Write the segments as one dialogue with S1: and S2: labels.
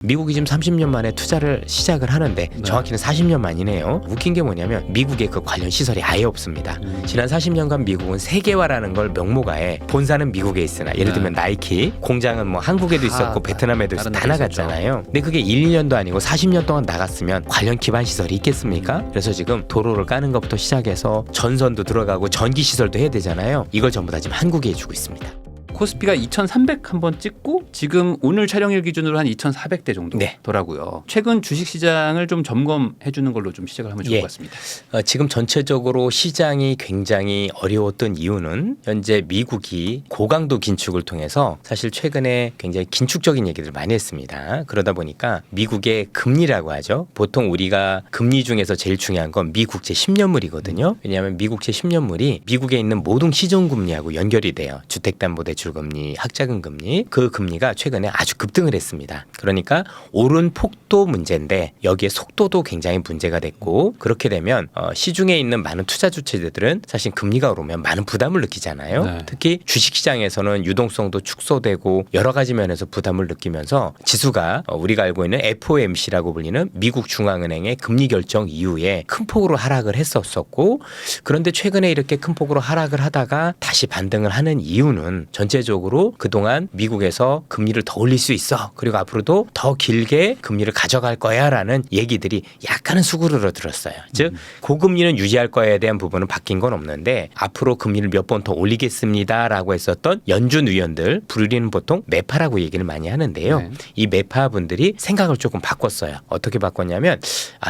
S1: 미국이 지금 30년 만에 투자를 시작을 하는데 정확히는 40년 만이네요. 웃긴 게 뭐냐면 미국에 그 관련 시설이 아예 없습니다. 지난 40년간 미국은 세계화라는 걸 명목하에 본사는 미국에 있으나 예를 들면 나이키 공장은 뭐 한국에도 있었고 베트남에도 있었고 다 나갔잖아요. 근데 그게 1, 2년도 아니고 40년 동안 나갔으면 관련 기반 시설이 있겠습니까? 그래서 지금 도로를 까는 것부터 시작해서 전선도 들어가고 전기 시설도 해야 되잖아요. 이걸 전부 다 지금 한국이 해주고 있습니다.
S2: 코스피가 2,300 한번 찍고 지금 오늘 촬영일 기준으로 한 2,400대 정도더라고요. 최근 주식시장을 좀 점검해 주는 걸로 좀 시작을 하면 좋을 것 같습니다.
S1: 지금 전체적으로 시장이 굉장히 어려웠던 이유는 현재 미국이 고강도 긴축을 통해서 사실 최근에 굉장히 긴축적인 얘기들을 많이 했습니다. 그러다 보니까 미국의 금리라고 하죠. 보통 우리가 금리 중에서 제일 중요한 건 미국채 10년물이거든요. 왜냐하면 미국채 10년물이 미국에 있는 모든 시중금리하고 연결이 돼요. 주택담보대출 금리, 학자금 금리, 그 금리가 최근에 아주 급등을 했습니다. 그러니까 오른 폭도 문제인데 여기에 속도도 굉장히 문제가 됐고 그렇게 되면 시중에 있는 많은 투자 주체들은 사실 금리가 오르면 많은 부담을 느끼잖아요.
S2: 네.
S1: 특히 주식시장에서는 유동성도 축소되고 여러 가지 면에서 부담을 느끼면서 지수가 우리가 알고 있는 FOMC라고 불리는 미국 중앙은행의 금리 결정 이후에 큰 폭으로 하락을 했었고 그런데 최근에 이렇게 큰 폭으로 하락을 하다가 다시 반등을 하는 이유는 전체적으로 그동안 미국에서 금리를 더 올릴 수 있어. 그리고 앞으로도 더 길게 금리를 가져갈 거야 라는 얘기들이 약간은 수그러들어 들었어요. 즉 고금리는 유지할 거야에 대한 부분은 바뀐 건 없는데 앞으로 금리를 몇 번 더 올리겠습니다 라고 했었던 연준 위원들 불리는 보통 매파라고 얘기를 많이 하는데요.
S2: 네.
S1: 이 매파분들이 생각을 조금 바꿨어요. 어떻게 바꿨냐면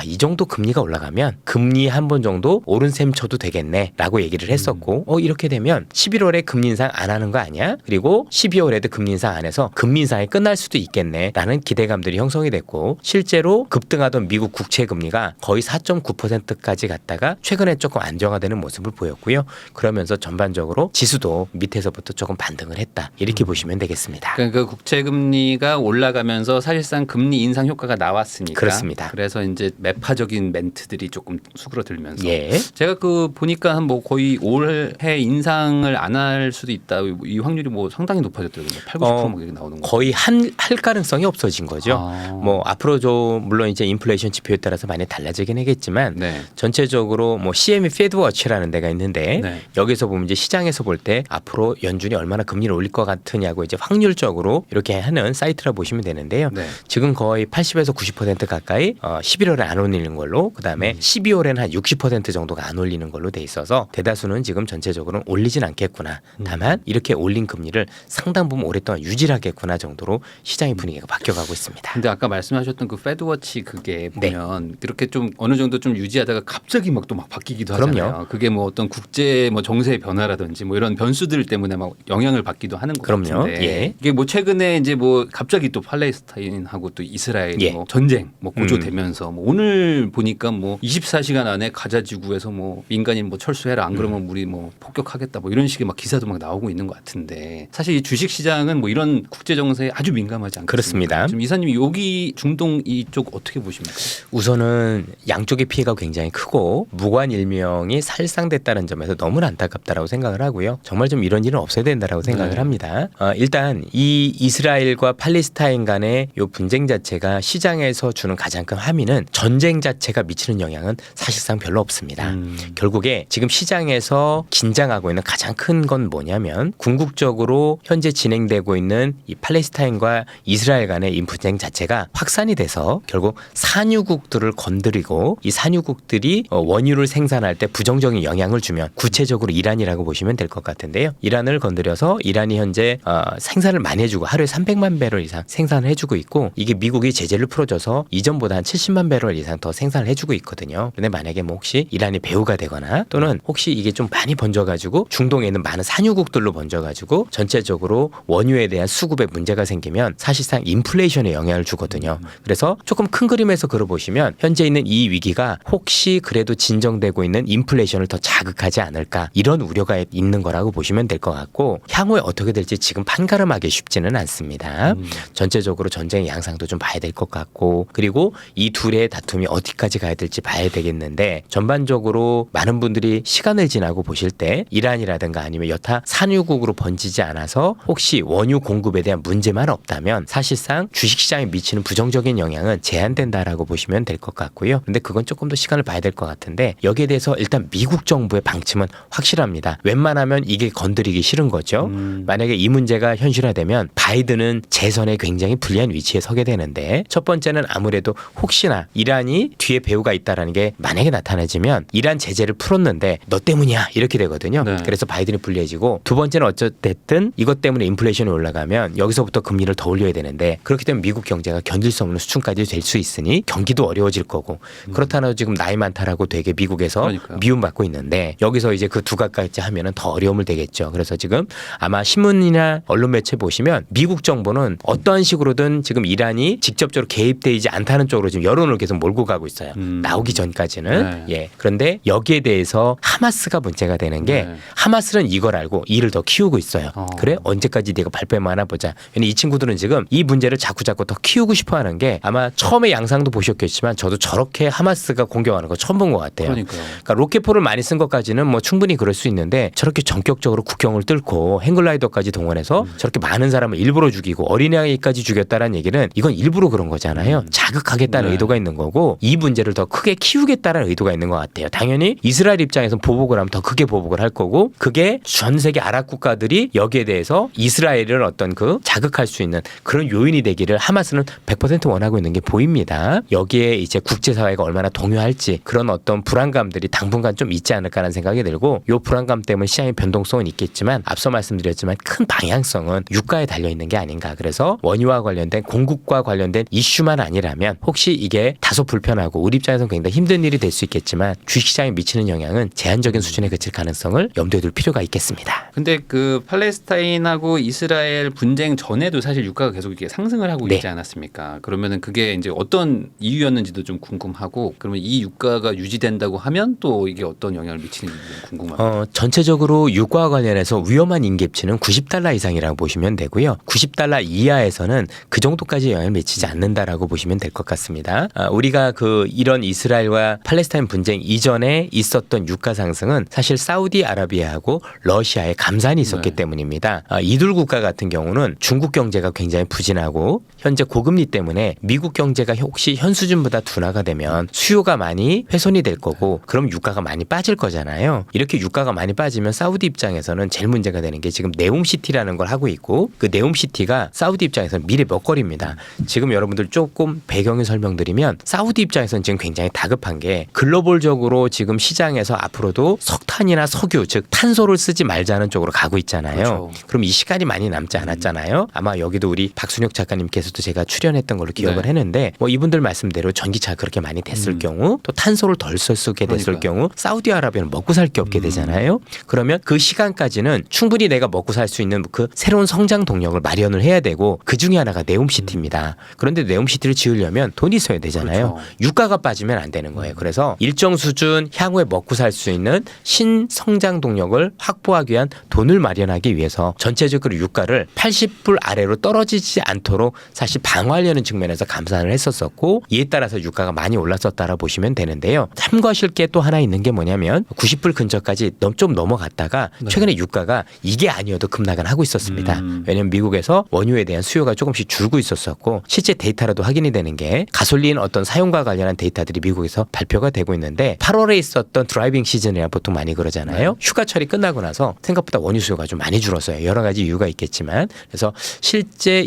S1: 이 정도 금리가 올라가면 금리 한 번 정도 오른 셈 쳐도 되겠네 라고 얘기를 했었고 이렇게 되면 11월에 금리 인상 안 하는 거 아니야? 그리고 12월에도 금리 인상 안 해서 금리 인상이 끝날 수도 있겠네 라는 기대감들이 형성이 됐고 실제로 급등하던 미국 국채 금리가 거의 4.9%까지 갔다가 최근에 조금 안정화되는 모습을 보였고요. 그러면서 전반적으로 지수도 밑에서부터 조금 반등을 했다. 이렇게 보시면 되겠습니다.
S2: 그러니까 그 국채 금리가 올라가면서 사실상 금리 인상 효과가 나왔으니까
S1: 그렇습니다.
S2: 그래서 이제 매파적인 멘트들이 조금 수그러들면서
S1: 예.
S2: 제가 그 보니까 한 뭐 거의 올해 인상을 안 할 수도 있다. 이 확률이 뭐 상당히 높아졌더라고요. 80, 90% 이렇게 나오는 거.
S1: 거의 할 가능성이 없어진 거죠. 뭐 앞으로 물론 이제 인플레이션 지표에 따라서 많이 달라지긴 하겠지만
S2: 네.
S1: 전체적으로 뭐 CME 페드워치라는 데가 있는데
S2: 네.
S1: 여기서 보면 이제 시장에서 볼 때 앞으로 연준이 얼마나 금리를 올릴 것 같으냐고 이제 확률적으로 이렇게 하는 사이트라 보시면 되는데요.
S2: 네.
S1: 지금 거의 80에서 90% 가까이 11월에 안 올리는 걸로 그다음에 12월에는 한 60% 정도가 안 올리는 걸로 돼 있어서 대다수는 지금 전체적으로는 올리진 않겠구나. 다만 이렇게 올린 금리를 상당 부분 오랫동안 유지하겠구나 정도로 시장의 분위기가 바뀌어가고 있습니다.
S2: 근데 아까 말씀하셨던 그 페드워치 그게 보면 이렇게 좀 어느 정도 좀 유지하다가 갑자기 막 또 막 바뀌기도 하잖아요.
S1: 그럼요.
S2: 그게 뭐 어떤 국제 뭐 정세의 변화라든지 뭐 이런 변수들 때문에 막 영향을 받기도 하는 것
S1: 그럼요.
S2: 같은데
S1: 예.
S2: 이게 뭐 최근에 이제 뭐 갑자기 또 팔레스타인하고 또 이스라엘
S1: 예.
S2: 뭐 전쟁 뭐 고조되면서 뭐 오늘 보니까 뭐 24시간 안에 가자 지구에서 뭐 민간인 뭐 철수해라 안 그러면 우리 뭐 폭격하겠다 뭐 이런 식의 막 기사도 막 나오고 있는 것 같은데 사실 이 주식 시장은 뭐 이런 국제 정세에 아주 민감하지 않겠습니까?
S1: 그렇습니다.
S2: 지금 이사님 여기 중동 이쪽 어떻게 보십니까?
S1: 우선은 양쪽의 피해가 굉장히 크고 무관 일명이 살상됐다는 점에서 너무나 안타깝다라고 생각을 하고요. 정말 좀 이런 일은 없어야 된다라고 생각을 합니다. 일단 이 이스라엘과 팔레스타인 간의 이 분쟁 자체가 시장에서 주는 가장 큰 함의는 전쟁 자체가 미치는 영향은 사실상 별로 없습니다. 결국에 지금 시장에서 긴장하고 있는 가장 큰 건 뭐냐면 궁극적으로 현재 진행되고 있는 이 팔레스타인과 이스라엘 간의 이 분쟁 자체가 확산이 돼서 결국 산유국들을 건드리고 이 산유국들이 원유를 생산할 때 부정적인 영향을 주면 구체적으로 이란이라고 보시면 될 것 같은데요. 이란을 건드려서 이란이 현재 생산을 많이 해주고 하루에 300만 배럴 이상 생산을 해주고 있고 이게 미국이 제재를 풀어줘서 이전보다 한 70만 배럴 이상 더 생산을 해주고 있거든요. 그런데 만약에 뭐 혹시 이란이 배후가 되거나 또는 혹시 이게 좀 많이 번져가지고 중동에 있는 많은 산유국들로 번져가지고 전체적으로 원유에 대한 수급에 문제가 생기면 사실상 인플레이션에 영향을 주거든요. 그래서 조금 큰 그림에서 의미에서 그걸 보시면 현재 있는 이 위기가 혹시 그래도 진정되고 있는 인플레이션을 더 자극하지 않을까 이런 우려가 있는 거라고 보시면 될 것 같고 향후에 어떻게 될지 지금 판가름하기 쉽지는 않습니다. 전체적으로 전쟁의 양상도 좀 봐야 될 것 같고 그리고 이 둘의 다툼이 어디까지 가야 될지 봐야 되겠는데 전반적으로 많은 분들이 시간을 지나고 보실 때 이란이라든가 아니면 여타 산유국으로 번지지 않아서 혹시 원유 공급에 대한 문제만 없다면 사실상 주식시장에 미치는 부정적인 영향은 제한된다라고 보시면 될 것 같고요. 근데 그건 조금 더 시간을 봐야 될 것 같은데 여기에 대해서 일단 미국 정부의 방침은 확실합니다. 웬만하면 이게 건드리기 싫은 거죠. 만약에 이 문제가 현실화되면 바이든은 재선에 굉장히 불리한 위치에 서게 되는데 첫 번째는 아무래도 혹시나 이란이 뒤에 배후가 있다라는 게 만약에 나타나지면 이란 제재를 풀었는데 너 때문이야 이렇게 되거든요.
S2: 네.
S1: 그래서 바이든이 불리해지고 두 번째는 어쨌든 이것 때문에 인플레이션이 올라가면 여기서부터 금리를 더 올려야 되는데 그렇기 때문에 미국 경제가 견딜 수 없는 수준까지 될 수 있으니 경기도 어려워질 거고 그렇다고 지금 나이 많다라고 되게 미국에서
S2: 그러니까요.
S1: 미움받고 있는데 여기서 이제 그 두 가까지 하면은 더 어려움을 되겠죠. 그래서 지금 아마 신문이나 언론 매체 보시면 미국 정부는 어떠한 식으로든 지금 이란이 직접적으로 개입되지 않다는 쪽으로 지금 여론을 계속 몰고 가고 있어요. 나오기 전까지는.
S2: 네.
S1: 예. 그런데 여기에 대해서 하마스가 문제가 되는 게
S2: 네.
S1: 하마스는 이걸 알고 이를 더 키우고 있어요.
S2: 그래?
S1: 언제까지 네가 발뺌만 하나 보자. 왜냐면 이 친구들은 지금 이 문제를 자꾸 더 키우고 싶어 하는 게 아마 처음에 양상도 보셨겠지만 저도 저렇게 하마스가 공격하는 거 처음 본 것 같아요.
S2: 그러니까요.
S1: 그러니까 로켓포를 많이 쓴 것까지는 뭐 충분히 그럴 수 있는데 저렇게 전격적으로 국경을 뚫고 행글라이더까지 동원해서 저렇게 많은 사람을 일부러 죽이고 어린아이까지 죽였다는 얘기는 이건 일부러 그런 거잖아요. 자극하겠다는
S2: 네.
S1: 의도가 있는 거고 이 문제를 더 크게 키우겠다는 의도가 있는 것 같아요. 당연히 이스라엘 입장에서 보복을 하면 더 크게 보복을 할 거고 그게 전 세계 아랍 국가들이 여기에 대해서 이스라엘을 어떤 그 자극할 수 있는 그런 요인이 되기를 하마스는 100% 원하고 있는 게 보입니다. 여기에 이제 국제사회가 얼마나 동요할지 그런 어떤 불안감들이 당분간 좀 있지 않을까라는 생각이 들고 이 불안감 때문에 시장의 변동성은 있겠지만 앞서 말씀드렸지만 큰 방향성은 유가에 달려있는 게 아닌가. 그래서 원유와 관련된 공급과 관련된 이슈만 아니라면 혹시 이게 다소 불편하고 우리 입장에서는 굉장히 힘든 일이 될 수 있겠지만 주식시장에 미치는 영향은 제한적인 수준에 그칠 가능성을 염두에 둘 필요가 있겠습니다.
S2: 근데 그 팔레스타인하고 이스라엘 분쟁 전에도 사실 유가가 계속 이렇게 상승을 하고
S1: 네.
S2: 있지 않았습니까? 그러면은 그게 이제 어떤 이유였는지도 좀 궁금하고 그러면 이 유가가 유지된다고 하면 또 이게 어떤 영향을 미치는지 좀 궁금합니다.
S1: 전체적으로 유가와 관련해서 위험한 인계치는 90달러 이상이라고 보시면 되고요. 90달러 이하에서는 그 정도까지 영향을 미치지 않는다라고 보시면 될 것 같습니다. 우리가 이런 이스라엘과 팔레스타인 분쟁 이전에 있었던 유가 상승은 사실 사우디아라비아하고 러시아의 감산이 있었기
S2: 네.
S1: 때문입니다. 이 둘 국가 같은 경우는 중국 경제가 굉장히 부진하고 현재 고금리 때문에 미국 경제가 혹시 현 수준보다 둔화가 되면 수요가 많이 훼손이 될 거고 그럼 유가가 많이 빠질 거잖아요. 이렇게 유가가 많이 빠지면 사우디 입장에서는 제일 문제가 되는 게 지금 네옴시티라는 걸 하고 있고 그 네옴시티가 사우디 입장에서는 미래 먹거리입니다. 지금 여러분들 조금 배경을 설명드리면 사우디 입장에서는 지금 굉장히 다급한 게 글로벌적으로 지금 시장에서 앞으로도 석탄이나 석유 즉 탄소를 쓰지 말자는 쪽으로 가고 있잖아요.
S2: 그렇죠.
S1: 그럼 이 시간이 많이 남지 않았잖아요. 아마 여기도 우리 박순혁 작가님께서도 제가 출연했던 걸로 기억을
S2: 네.
S1: 했는데 뭐 이분들 말씀대로 전기차가 그렇게 많이 됐을 경우 또 탄소를 덜 쓰게 됐을
S2: 그러니까요.
S1: 경우 사우디아라비아는 먹고 살 게 없게 되잖아요. 그러면 그 시간까지는 충분히 내가 먹고 살 수 있는 그 새로운 성장 동력을 마련을 해야 되고 그 중에 하나가 네옴시티입니다. 그런데 네옴시티를 지으려면 돈이 있어야 되잖아요.
S2: 그렇죠.
S1: 유가가 빠지면 안 되는 거예요. 그래서 일정 수준 향후에 먹고 살 수 있는 신성장 동력을 확보하기 위한 돈을 마련하기 위해서 전체적으로 유가를 80불 아래로 떨어지지 않도록 사실 방어하려는 측면에서 감산을 했었었고 이에 따라서 유가가 많이 올랐었다라 보시면 되는데요. 참고하실 게 또 하나 있는 게 뭐냐면 90불 근처까지 좀 넘어갔다가 최근에 유가가 이게 아니어도 급락은 하고 있었습니다. 왜냐하면 미국에서 원유에 대한 수요가 조금씩 줄고 있었었고 실제 데이터라도 확인이 되는 게 가솔린 어떤 사용과 관련한 데이터들이 미국에서 발표가 되고 있는데 8월에 있었던 드라이빙 시즌이라 보통 많이 그러잖아요. 휴가철이 끝나고 나서 생각보다 원유 수요가 좀 많이 줄었어요. 여러 가지 이유가 있겠지만 그래서 실제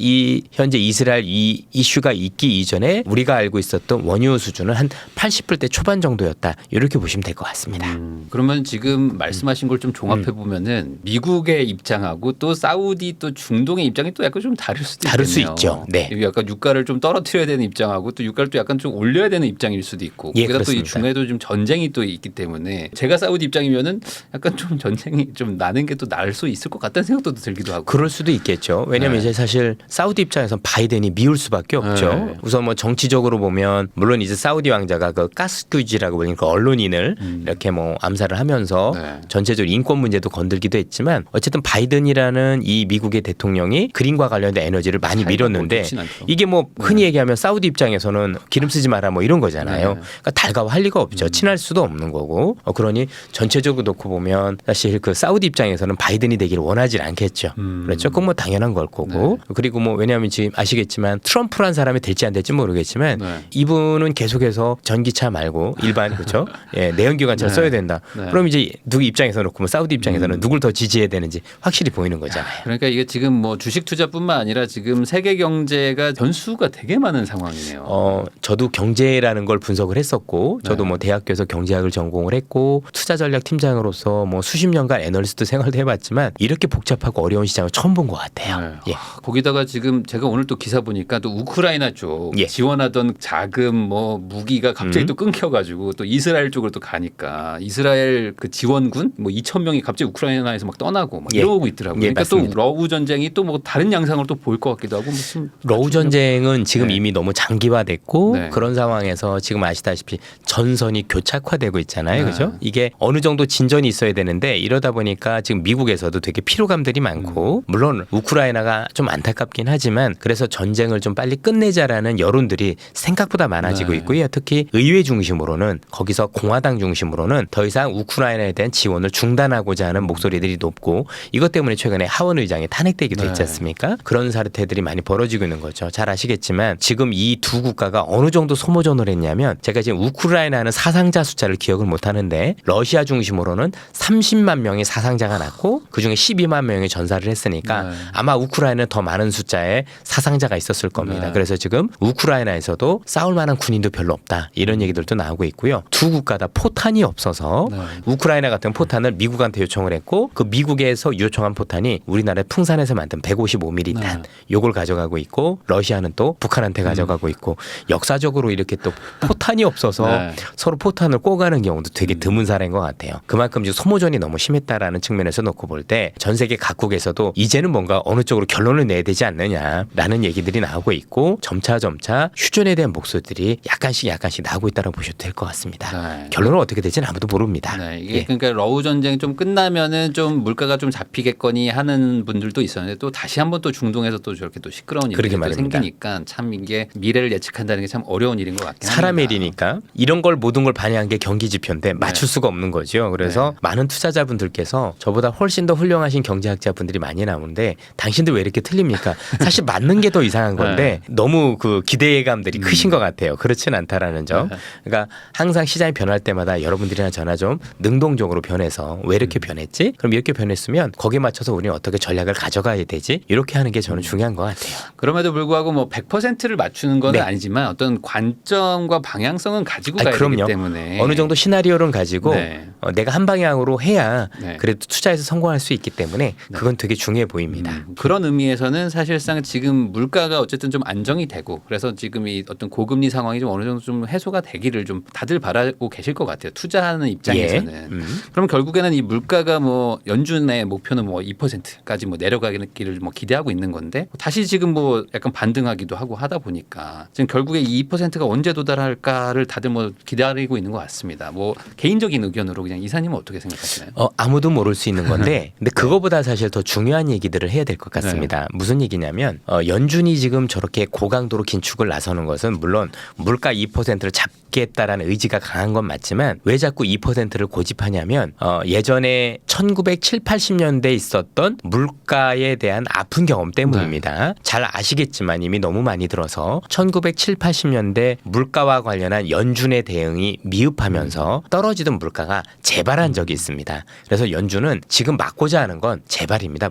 S1: 현재 이스라엘 이 이슈가 있기 이전에 우리가 알고 있었던 원유 수준은 한 80불대 초반 정도였다. 이렇게 보시면 될 것 같습니다.
S2: 그러면 지금 말씀하신 걸 좀 종합해 보면은 미국의 입장하고 또 사우디 또 중동의 입장이 또 약간 좀 다를 수도
S1: 다를 수
S2: 있겠네요.
S1: 있죠. 네.
S2: 이게 약간 유가를 좀 떨어뜨려야 되는 입장하고 또 유가를 또 약간 좀 올려야 되는 입장일 수도 있고
S1: 예,
S2: 거기다 또 이
S1: 그렇습니다.
S2: 중에도 좀 전쟁이 또 있기 때문에 제가 사우디 입장이면은 약간 좀 전쟁이 좀 나는 게 또 날 수 있을 것 같다는 생각도 들기도 하고.
S1: 그럴 수도 있겠죠. 왜냐하면
S2: 네.
S1: 이제 사실 사우디 입장에선 바이든이 미울 수밖에 없죠.
S2: 네.
S1: 우선 뭐 정치적으로 전체적으로 보면 물론 이제 사우디 왕자가 그 가스규지라고 불리는 그 언론인을 이렇게 뭐 암살을 하면서
S2: 네.
S1: 전체적으로 인권 문제도 건들기도 했지만 어쨌든 바이든이라는 이 미국의 대통령이 그린과 관련된 에너지를 많이
S2: 차이가
S1: 밀었는데
S2: 뭐 좋진 않죠.
S1: 이게 뭐 흔히 얘기하면 사우디 입장에서는 기름 쓰지 마라 뭐 이런 거잖아요.
S2: 네.
S1: 그러니까 달가워할 리가 없죠. 친할 수도 없는 거고. 그러니 전체적으로 놓고 보면 사실 그 사우디 입장에서는 바이든이 되기를 원하지 않겠죠. 그렇죠. 그건 뭐 당연한 걸 거고. 그리고 뭐 왜냐하면 지금 아시겠지만 트럼프란 사람이 될지 안 될지 모르겠지만
S2: 네.
S1: 이분은 계속해서 전기차 말고 일반 그렇죠. 예, 내연기관차를
S2: 네.
S1: 써야 된다.
S2: 네.
S1: 그럼 이제 누구 입장에서 놓고 뭐 사우디 입장에서는 누굴 더 지지해야 되는지 확실히 보이는 거잖아요.
S2: 그러니까 이게 지금 뭐 주식 투자뿐만 아니라 지금 세계 경제가 변수가 되게 많은 상황이네요.
S1: 저도 경제라는 걸 분석을 했었고, 저도
S2: 네.
S1: 뭐 대학교에서 경제학을 전공을 했고, 투자 전략 팀장으로서 뭐 수십 년간 애널리스트 생활도 해봤지만 이렇게 복잡하고 어려운 시장을 처음 본 것 같아요.
S2: 네.
S1: 예.
S2: 거기다가 지금 제가 오늘 또 기사 보니까 또 우크라이나 쪽
S1: 예.
S2: 지원하던 자금 뭐 무기가 갑자기 또 끊겨가지고 또 이스라엘 쪽으로 또 가니까 이스라엘 그 지원군 뭐 2,000명이 갑자기 우크라이나에서 막 떠나고 막
S1: 예.
S2: 이러고 있더라고요.
S1: 예,
S2: 그러니까 또
S1: 맞습니다.
S2: 러우 전쟁이 또 뭐 다른 양상으로 또 보일 것 같기도 하고 무슨
S1: 러우 전쟁은 지금
S2: 네.
S1: 이미 너무 장기화됐고
S2: 네.
S1: 그런 상황에서 지금 아시다시피 전선이 교착화되고 있잖아요.
S2: 네.
S1: 그죠? 이게 어느 정도 진전이 있어야 되는데 이러다 보니까 지금 미국에서도 되게 피로감들이 많고 물론 우크라이나가 좀 안타깝긴 하지만 그래서 전쟁을 좀 빨리 끝내자라는 여론들이 생각보다 많아지고
S2: 네.
S1: 있고요. 특히 의회 중심으로는 거기서 공화당 중심으로는 더 이상 우크라이나에 대한 지원을 중단하고자 하는 목소리들이 높고 이것 때문에 최근에 하원 의장이 탄핵되기도
S2: 네.
S1: 했지 않습니까? 그런 사태들이 많이 벌어지고 있는 거죠. 잘 아시겠지만 지금 이 두 국가가 어느 정도 소모전을 했냐면 제가 지금 우크라이나는 사상자 숫자를 기억을 못 하는데 러시아 중심으로는 30만 명의 사상자가 났고 그중에 12만 명이 전사를 했으니까
S2: 네.
S1: 아마 우크라이나는 더 많은 숫자의 사상자가 있었을 겁니다.
S2: 네.
S1: 그래서 지금 우크라이나에서도 싸울 만한 군인도 별로 없다. 이런 얘기들도 나오고 있고요. 두 국가 다 포탄이 없어서
S2: 네.
S1: 우크라이나 같은 포탄을 미국한테 요청을 했고 그 미국에서 요청한 포탄이 우리나라의 풍산에서 만든 155mm 탄
S2: 네.
S1: 요걸 가져가고 있고 러시아는 또 북한한테 가져가고 있고 역사적으로 이렇게 또 포탄이 없어서
S2: 네.
S1: 서로 포탄을 꼬가는 경우도 되게 드문 사례인 것 같아요. 그만큼 지금 소모전이 너무 심했다라는 측면에서 놓고 볼 때 전 세계 각국에서도 이제는 뭔가 어느 쪽으로 결론을 내야 되지 않느냐라는 얘기들이 나오고 있고 점차 휴전에 대한 목소리들이 약간씩 나오고 있다고 보셔도 될 것 같습니다.
S2: 네.
S1: 결론은 어떻게 될지는 아무도 모릅니다.
S2: 네, 이게
S1: 예.
S2: 그러니까 러우 전쟁 좀 끝나면은 좀 물가가 좀 잡히겠거니 하는 분들도 있었는데 또 다시 한번 또 중동에서 또 저렇게 또 시끄러운 일이
S1: 그러게
S2: 또
S1: 말입니다.
S2: 생기니까 참 이게 미래를 예측한다는 게 참 어려운 일인 것 같긴
S1: 사람의
S2: 합니다.
S1: 일이니까 이런 걸 모든 걸 반영한 게 경기 지표인데 맞출
S2: 네.
S1: 수가 없는 거죠. 그래서
S2: 네.
S1: 많은 투자자분들께서 저보다 훨씬 더 훌륭하신 경제학자분들이 많이 나오는데 당신들 왜 이렇게 틀립니까? 사실 맞는 게 더 이상한 건데 너무 그 기대감들이 크신 것 같아요. 그렇진 않다라는 점.
S2: 네.
S1: 그러니까 항상 시장이 변할 때마다 여러분들이나 저나 좀 능동적으로 변해서 왜 이렇게 변했지? 그럼 이렇게 변했으면 거기에 맞춰서 우리는 어떻게 전략을 가져가야 되지? 이렇게 하는 게 저는 중요한 것 같아요.
S2: 그럼에도 불구하고 뭐 100%를 맞추는 건
S1: 네.
S2: 아니지만 어떤 관점과 방향성은 가지고 가야
S1: 그럼요.
S2: 되기 때문에
S1: 어느 정도 시나리오를 가지고
S2: 네.
S1: 내가 한 방향으로 해야
S2: 네.
S1: 그래도 투자에서 성공할 수 있기 때문에 그건 되게 중요해 보입니다.
S2: 그런 의미에서는 사실상 지금 물가가 어쨌든 좀 안정이 되고 그래서 지금 이 어떤 고금리 상황이 좀 어느 정도 좀 해소가 되기를 좀 다들 바라고 계실 것 같아요. 투자하는 입장에서는. 그럼 결국에는 이 물가가 뭐 연준의 목표는 뭐 2%까지 뭐 내려가기를 뭐 기대하고 있는 건데 다시 지금 뭐 약간 반등하기도 하고 하다 보니까 지금 결국에 이 2%가 언제 도달할까를 다들 뭐 기다리고 있는 것 같습니다. 뭐 개인적인 의견으로 그냥 이사님은 어떻게 생각하시나요?
S1: 아무도 모를 수 있는 건데 근데 그거보다 사실 더 중요한 얘기들을 해야 될 것 같습니다. 무슨 얘기냐면 연준이 지금 저렇게 고강도로 긴축을 나서는 것은 물론 물가 2%를 잡겠다라는 의지가 강한 건 맞지만 왜 자꾸 2%를 고집하냐면 예전에 1970, 80년대에 있었던 물가에 대한 아픈 경험 때문입니다. 잘 아시겠지만 이미 너무 많이 들어서 1970, 80년대 물가와 관련한 연준의 대응이 미흡하면서 떨어지던 물가가 재발한 적이 있습니다. 그래서 연준은 지금 막고자 하는 건 재발입니다.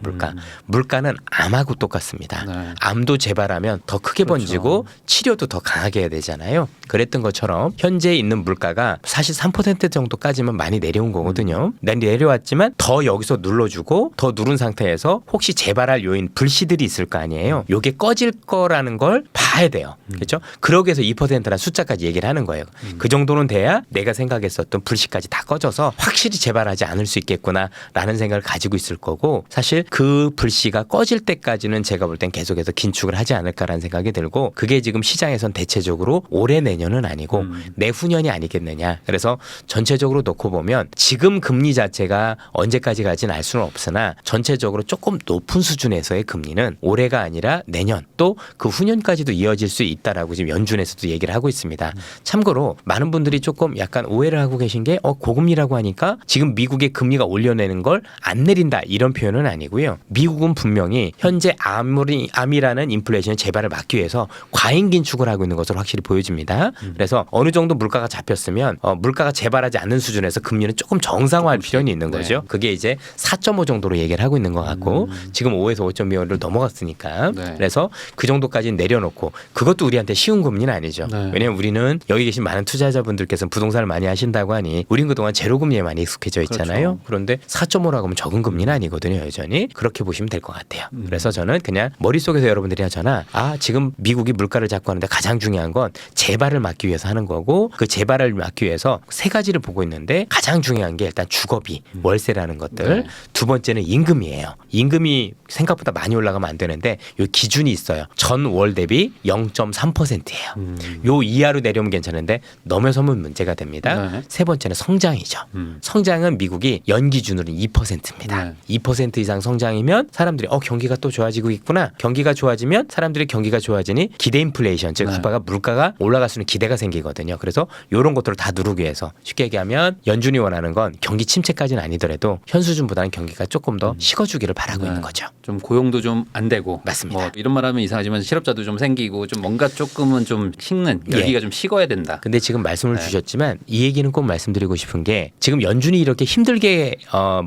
S1: 물가는 암하고 똑같습니다.
S2: 네.
S1: 암도 재발하면 더 크게
S2: 그렇죠.
S1: 번지고 치료도 더 강하게 해야 되잖아요. 그랬던 것처럼 현재 있는 물가가 사실 3% 정도까지만 많이 내려온 거거든요. 내려왔지만 더 여기서 눌러주고 더 누른 상태에서 혹시 재발할 요인 불씨들이 있을 거 아니에요. 요게 꺼질 거라는 걸 봐야 돼요. 그렇죠? 그러기 위해서 2%라는 숫자까지 얘기를 하는 거예요. 그 정도는 돼야 내가 생각했었던 불씨까지 다 꺼져서 확실히 재발하지 않을 수 있겠구나라는 생각을 가지고 있을 거고 사실 그 불씨가 꺼질 때까지는 제가 볼 땐 계속해서 긴축을 하지 않을까라는 생각이 들고 그게 지금 시장에서 입장에선 대체적으로 올해 내년은 아니고 내후년이 아니겠느냐. 그래서 전체적으로 놓고 보면 지금 금리 자체가 언제까지 갈지는 알 수는 없으나 전체적으로 조금 높은 수준에서의 금리는 올해가 아니라 내년 또 그 후년까지도 이어질 수 있다라고 지금 연준에서도 얘기를 하고 있습니다. 참고로 많은 분들이 조금 약간 오해를 하고 계신 게 고금리라고 하니까 지금 미국의 금리가 올려내는 걸 안 내린다 이런 표현은 아니고요. 미국은 분명히 현재 암이라는 인플레이션 재발을 막기 위해서 과잉 긴축을 하고 있는 것으로 확실히 보여집니다. 그래서 어느 정도 물가가 잡혔으면 물가가 재발하지 않는 수준에서 금리는 조금 정상화할 필요는 있는 거죠. 그게 이제 4.5 정도로 얘기를 하고 있는 것 같고 지금 5에서 5.25를 넘어갔으니까 그래서 그 정도까지 내려놓고 그것도 우리한테 쉬운 금리는 아니죠. 왜냐하면 우리는 여기 계신 많은 투자자분들께서는 부동산을 많이 하신다고 하니 우린 그동안 제로 금리에 많이 익숙해져 있잖아요. 그런데 4.5라고 하면 적은 금리는 아니거든요. 여전히 그렇게 보시면 될 것 같아요. 그래서 저는 그냥 머릿속에서 여러분들이 하잖아. 지금 미국이 물가를 잡고 하는데 가장 중요한 건 재발을 막기 위해서 하는 거고 그 재발을 막기 위해서 세 가지를 보고 있는데 가장 중요한 게 일단 주거비, 월세라는 것들. 두 번째는 임금이에요. 임금이 생각보다 많이 올라가면 안 되는데 요 기준이 있어요. 전 월 대비 0.3%예요. 요 이하로 내려오면 괜찮은데 넘어서면 문제가 됩니다. 세 번째는 성장이죠. 성장은 미국이 연 기준으로 2%입니다. 2% 이상 성장이면 사람들이 경기가 또 좋아지고 있구나. 경기가 좋아지면 사람들이 경기가 좋아지니 기대 인플레이션 즉 물가가 올라갈 수 있는 기대가 생기거든요. 그래서 이런 것들을 다 누르기 위해서 쉽게 얘기하면 연준이 원하는 건 경기 침체까지는 아니더라도 현 수준보다는 경기가 조금 더 식어주기를 바라고 있는 거죠.
S2: 좀 고용도 좀 안 되고
S1: 맞습니다.
S2: 이런 말하면 이상하지만 실업자도 좀 생기고 좀 뭔가 조금은 좀 식는 열기가 좀 식어야 된다.
S1: 근데 지금 말씀을 주셨지만 이 얘기는 꼭 말씀드리고 싶은 게 지금 연준이 이렇게 힘들게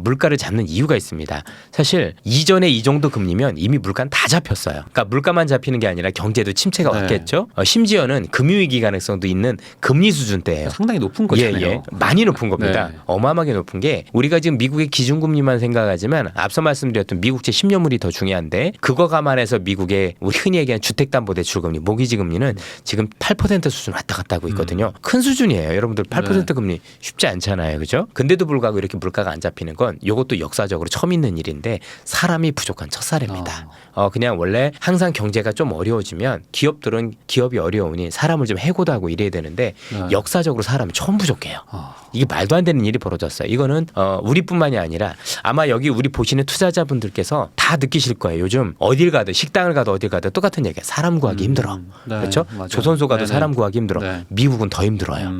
S1: 물가를 잡는 이유가 있습니다. 사실 이전에 이 정도 금리면 이미 물가는 다 잡혔어요. 그러니까 물가만 잡히는 게 아니라 경제도 침체가 왔겠죠. 심지어는 금융위기 가능성도 있는 금리 수준대예요.
S2: 상당히 높은 거잖아요.
S1: 많이 높은 겁니다. 어마어마하게 높은 게 우리가 지금 미국의 기준금리만 생각하지만 앞서 말씀드렸던 미국제 10년물이 더 중요한데 그거 감안해서 미국의 우리 흔히 얘기하는 주택담보대출금리, 모기지금리는 지금 8% 수준 왔다 갔다 하고 있거든요. 큰 수준이에요. 여러분들 8% 금리 쉽지 않잖아요. 그죠? 근데도 불구하고 이렇게 물가가 안 잡히는 건 이것도 역사적으로 처음 있는 일인데 사람이 부족한 첫사례입니다. 그냥 원래 항상 경제가 좀 어려워지면 기업들은 기업이 어려우니 사람을 좀 해고도 하고 이래야 되는데 역사적으로 사람이 처음 부족해요. 이게 말도 안 되는 일이 벌어졌어요. 이거는 우리뿐만이 아니라 아마 여기 우리 보시는 투자자분들께서 다 느끼실 거예요. 요즘 어딜 가든 식당을 가도 어딜 가도 똑같은 얘기야. 사람 구하기 힘들어. 그렇죠?
S2: 맞아요.
S1: 조선소 가도 사람 구하기 힘들어. 미국은 더 힘들어요.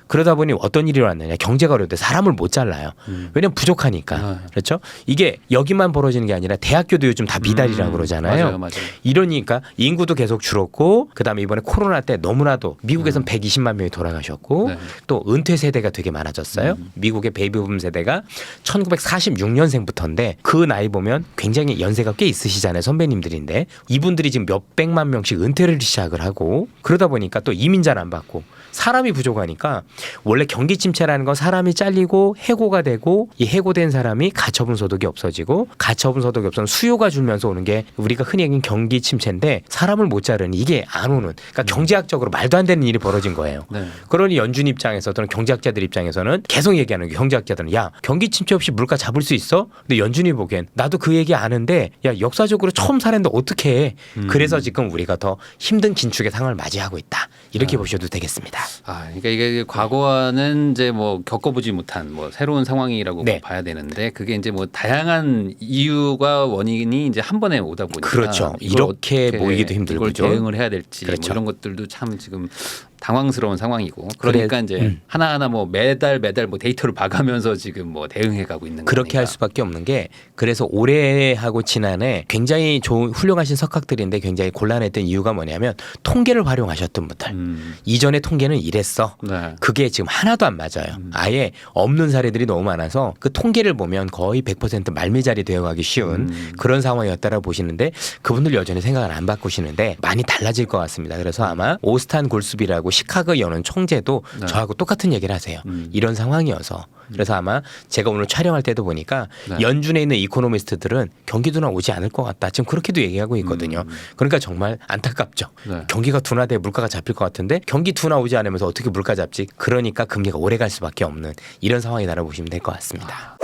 S1: 그러다 보니 어떤 일이 일어났느냐. 경제가 어려울 때 사람을 못 잘라요. 왜냐면 부족하니까. 그렇죠? 이게 여기만 벌어지는 게 아니라 대학교도 요즘 다 미달이라고 그러잖아요.
S2: 맞아요.
S1: 이러니까 인구도 계속 줄었고 그다음에 이번에 코로나 때 너무나도 미국에선 120만 명이 돌아가셨고 또 은퇴 세대가 되게 많아졌어요. 미국의 베이비붐 세대가 1946년생부터인데 그 나이 보면 굉장히 연세가 꽤 있으시잖아요. 선배님들인데 이분들이 지금 몇백만 명씩 은퇴를 시작을 하고 그러다 보니까 또 이민자를 안 받고 사람이 부족하니까 원래 경기 침체라는 건 사람이 잘리고 해고가 되고 이 해고된 사람이 가처분 소득이 없어지고 가처분 소득이 없어서 수요가 줄면서 오는 게 우리가 흔히 얘기하는 경기 침체인데 사람을 못 자르니 이게 안 오는 그러니까 경제학적으로 말도 안 되는 일이 벌어진 거예요. 그러니 연준 입장에서 또는 경제학자들 입장에서는 계속 얘기하는 게 경제학자들은 야 경기 침체 없이 물가 잡을 수 있어? 근데 연준이 보기엔 나도 그 얘기 아는데 야 역사적으로 처음 사례인데 어떻게 해? 그래서 지금 우리가 더 힘든 긴축의 상황을 맞이하고 있다. 이렇게 보셔도 되겠습니다.
S2: 그러니까 이게 과거와는 이제 뭐 겪어보지 못한 뭐 새로운 상황이라고 봐야 되는데 그게 이제 뭐 다양한 이유가 원인이 이제 한 번에 오다 보니까
S1: 그렇죠. 이렇게 모이기도 힘들고
S2: 이걸 대응을 해야 될지 뭐 이런 것들도 참 지금 당황스러운 상황이고 그러니까 이제 하나하나 뭐 매달 뭐 데이터를 봐가면서 지금 뭐 대응해가고 있는 거니까
S1: 그렇게 할 수밖에 없는 게 그래서 올해하고 지난해 굉장히 좋은 훌륭하신 석학들인데 굉장히 곤란했던 이유가 뭐냐면 통계를 활용하셨던 분들 이전에 통계는 이랬어 그게 지금 하나도 안 맞아요. 아예 없는 사례들이 너무 많아서 그 통계를 보면 거의 100% 말미잘이 되어가기 쉬운 그런 상황이었다라고 보시는데 그분들 여전히 생각을 안 바꾸시는데 많이 달라질 것 같습니다. 그래서 아마 오스탄 골스비라고 시카고 연은 총재도 저하고 똑같은 얘기를 하세요. 이런 상황이어서. 그래서 아마 제가 오늘 촬영할 때도 보니까 연준에 있는 이코노미스트들은 경기 둔화 오지 않을 것 같다. 지금 그렇게도 얘기하고 있거든요. 그러니까 정말 안타깝죠. 경기가 둔화돼 물가가 잡힐 것 같은데 경기 둔화 오지 않으면서 어떻게 물가 잡지? 그러니까 금리가 오래 갈 수밖에 없는 이런 상황이다라고 보시면 될 것 같습니다.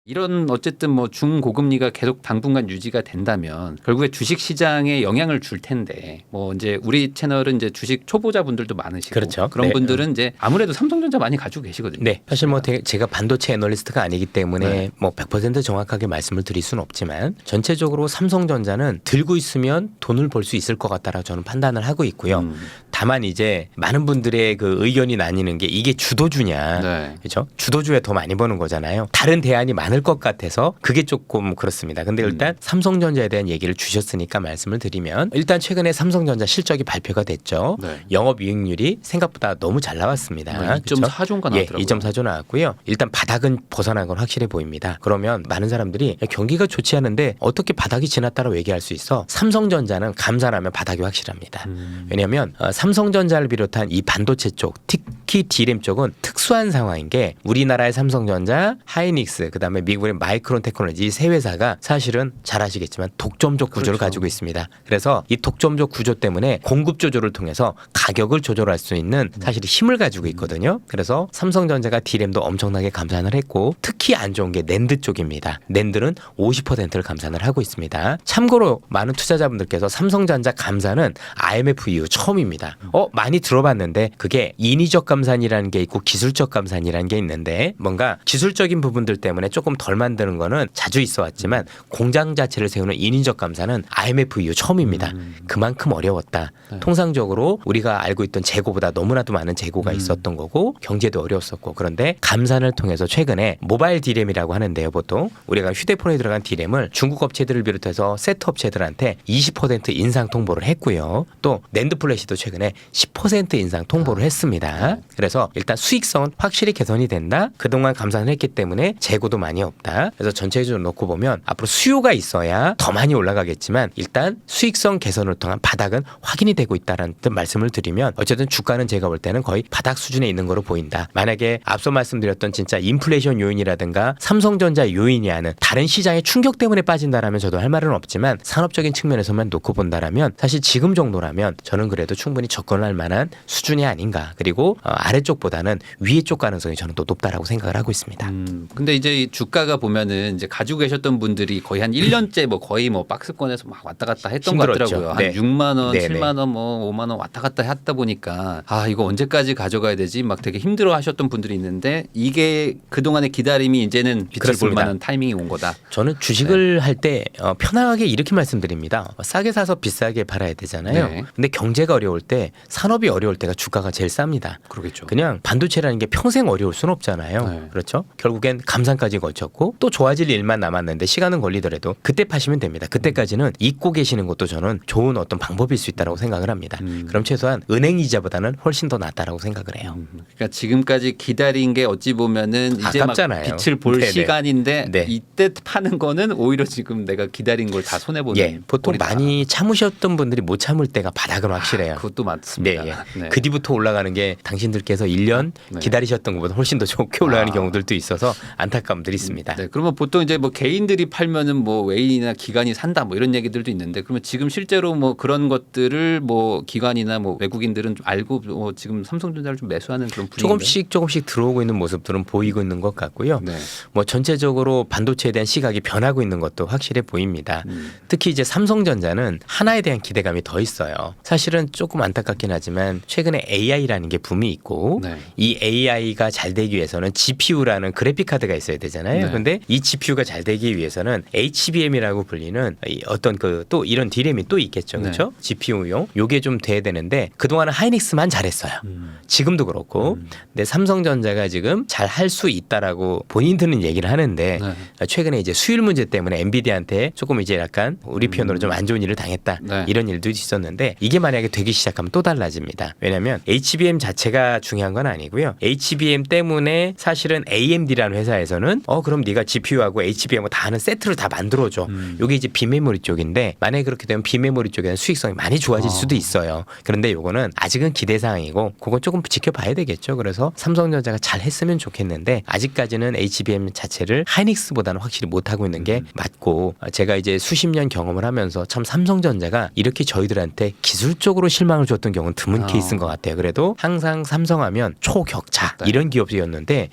S2: 이런 어쨌든 뭐 중고금리가 계속 당분간 유지가 된다면 결국에 주식 시장에 영향을 줄 텐데 뭐 이제 우리 채널은 이제 주식 초보자분들도 많으시고
S1: 그렇죠.
S2: 그런
S1: 네.
S2: 분들은 이제 아무래도 삼성전자 많이 가지고 계시거든요.
S1: 네, 사실 뭐 제가 반도체 애널리스트가 아니기 때문에
S2: 네.
S1: 뭐 100% 정확하게 말씀을 드릴 수는 없지만 전체적으로 삼성전자는 들고 있으면 돈을 벌 수 있을 것 같다라고 저는 판단을 하고 있고요. 다만 이제 많은 분들의 그 의견이 나뉘는 게 이게 주도주냐,
S2: 네.
S1: 그렇죠? 주도주에 더 많이 버는 거잖아요. 다른 대안이 많을 것 같아서 그게 조금 그렇습니다. 근데 일단 삼성전자에 대한 얘기를 주셨으니까 말씀을 드리면 일단 최근에 삼성전자 실적이 발표가 됐죠.
S2: 네.
S1: 영업이익률이 생각보다 너무 잘 나왔습니다.
S2: 2.4조인가
S1: 예,
S2: 나왔더라고요.
S1: 2.4조 나왔고요. 일단 바닥은 벗어난 건 확실해 보입니다. 그러면 많은 사람들이 야, 경기가 좋지 않은데 어떻게 바닥이 지났다고 얘기할 수 있어? 삼성전자는 감산하면 바닥이 확실합니다. 왜냐하면 삼성전자를 비롯한 이 반도체 쪽, 특히 D램 쪽은 특수한 상황인 게 우리나라의 삼성전자, 하이닉스, 그다음에 미국의 마이크론 테크놀로지 이 세 회사가 사실은 잘 아시겠지만 독점적 구조를
S2: 그렇죠.
S1: 가지고 있습니다. 그래서 이 독점적 구조 때문에 공급 조절을 통해서 가격을 조절할 수 있는 사실 힘을 가지고 있거든요. 그래서 삼성전자가 D램도 엄청나게 감산을 했고 특히 안 좋은 게 낸드 쪽입니다. 낸드는 50%를 감산을 하고 있습니다. 참고로 많은 투자자분들께서 삼성전자 감산은 IMF 이후 처음입니다. 많이 들어봤는데 그게 인위적 감산이라는 게 있고 기술적 감산이라는 게 있는데 뭔가 기술적인 부분들 때문에 조금 덜 만드는 거는 자주 있어 왔지만 공장 자체를 세우는 인위적 감산은 IMF 이후 처음입니다. 그만큼 어려웠다.
S2: 네.
S1: 통상적으로 우리가 알고 있던 재고보다 너무나도 많은 재고가 있었던 거고 경제도 어려웠었고 그런데 감산을 통해서 최근에 모바일 D램이라고 하는데요. 보통 우리가 휴대폰에 들어간 D램을 중국 업체들을 비롯해서 세트 업체들한테 20% 인상 통보를 했고요. 또 낸드 플래시도 최근에 10% 인상 통보를 했습니다. 그래서 일단 수익성은 확실히 개선이 된다. 그동안 감산을 했기 때문에 재고도 많이 없다. 그래서 전체적으로 놓고 보면 앞으로 수요가 있어야 더 많이 올라가겠지만 일단 수익성 개선을 통한 바닥은 확인이 되고 있다는 뜻 말씀을 드리면 어쨌든 주가는 제가 볼 때는 거의 바닥 수준에 있는 거로 보인다. 만약에 앞서 말씀드렸던 진짜 인플레이션 요인이라든가 삼성전자 요인이 아닌 다른 시장의 충격 때문에 빠진다라면 저도 할 말은 없지만 산업적인 측면에서만 놓고 본다라면 사실 지금 정도라면 저는 그래도 충분히 접근할 만한 수준이 아닌가. 그리고 아래쪽보다는 위에 쪽 가능성이 저는 또 높다라고 생각을 하고 있습니다.
S2: 근데 이제 이 주가가 보면은 이제 가지고 계셨던 분들이 거의 한 1년째 뭐 거의 뭐 박스권에서 막 왔다 갔다 했던
S1: 힘들었죠.
S2: 것 같더라고요. 한
S1: 네.
S2: 6만 원,
S1: 네네.
S2: 7만 원, 뭐 5만 원 왔다 갔다 했다 보니까 아 이거 언제까지 가져가야 되지? 막 되게 힘들어하셨던 분들이 있는데 이게 그 동안의 기다림이 이제는 빛을 볼
S1: 그렇습니다.
S2: 만한 타이밍이 온 거다.
S1: 저는 주식을 할 때 편하게 이렇게 말씀드립니다. 싸게 사서 비싸게 팔아야 되잖아요.
S2: 네.
S1: 근데 경제가 어려울 때 산업이 어려울 때가 주가가 제일 쌉니다.
S2: 그러겠죠.
S1: 그냥 반도체라는 게 평생 어려울 수는 없잖아요.
S2: 네.
S1: 그렇죠? 결국엔 감산까지 거쳤고 또 좋아질 일만 남았는데 시간은 걸리더라도 그때 파시면 됩니다. 그때까지는 잊고 계시는 것도 저는 좋은 어떤 방법일 수 있다고 생각을 합니다. 그럼 최소한 은행 이자보다는 훨씬 더 낫다라고 생각을 해요.
S2: 그러니까 지금까지 기다린 게 어찌 보면은 이제 막
S1: 아깝잖아요.
S2: 빛을 볼
S1: 네네.
S2: 시간인데
S1: 네.
S2: 이때 파는 거는 오히려 지금 내가 기다린 걸 다 손해 보는.
S1: 예, 보통
S2: 꼴이다.
S1: 많이 참으셨던 분들이 못 참을 때가 바닥은 확실해요.
S2: 그것도 맞습니다.
S1: 네, 예.
S2: 네.
S1: 그 뒤부터 올라가는 게 당신들께서 1년
S2: 네.
S1: 기다리셨던 것보다 훨씬 더 좋게 올라가는
S2: 아.
S1: 경우들도 있어서 안타까움들이 있습니다.
S2: 네, 그러면 보통 이제 뭐 개인들이 팔면은 뭐 외인이나 기관이 산다 뭐 이런 얘기들도 있는데 그러면 지금 실제로 뭐 그런 것들을 뭐 기관이나 뭐 외국인들은 좀 알고 뭐 지금 삼성전자를 좀 매수하는 그런 분위기인가요?
S1: 조금씩 들어오고 있는 모습들은 보이고 있는 것 같고요.
S2: 네.
S1: 뭐 전체적으로 반도체에 대한 시각이 변하고 있는 것도 확실해 보입니다. 특히 이제 삼성전자는 하나에 대한 기대감이 더 있어요. 사실은 조금 안타깝긴 하지만 최근에 AI라는 게 붐이 있고
S2: 네.
S1: 이 AI가 잘 되기 위해서는 GPU라는 그래픽 카드가 있어야 되잖아요.
S2: 네.
S1: 근데 이 GPU가 잘 되기 위해서는 HBM이라고 불리는 어떤 그 또 이런 D램이 또 있겠죠.
S2: 네.
S1: 그렇죠? GPU용 요게 좀 돼야 되는데 그동안은 하이닉스만 잘했어요. 지금도 그렇고 근데 삼성전자가 지금 잘 할 수 있다라고 본인들은 얘기를 하는데
S2: 네.
S1: 최근에 이제 수율 문제 때문에 엔비디아한테 조금 이제 약간 우리 표현으로 좀 안 좋은 일을 당했다
S2: 네.
S1: 이런 일도 있었는데 이게 만약에 되기 시작하면 또 달라집니다. 왜냐하면 HBM 자체가 중요한 건 아니고요. HBM 때문에 사실은 AMD라는 회사에서는 그럼 네가 GPU하고 HBM하고 다 하는 세트를 다 만들어줘. 이게 이제 비메모리 쪽인데 만약에 그렇게 되면 비메모리 쪽에는 수익성이 많이 좋아질 수도 있어요. 그런데 요거는 아직은 기대사항이고 그건 조금 지켜봐야 되겠죠. 그래서 삼성전자가 잘 했으면 좋겠는데 아직까지는 HBM 자체를 하이닉스보다는 확실히 못하고 있는 게 맞고 제가 이제 수십 년 경험을 하면서 참 삼성전자가 이렇게 저희들한테 기술적으로 실망을 줬던 경우는 드문 케이스인 것 같아요. 그래도 항상 삼성하면 초격차
S2: 네.
S1: 이런 기업이었는데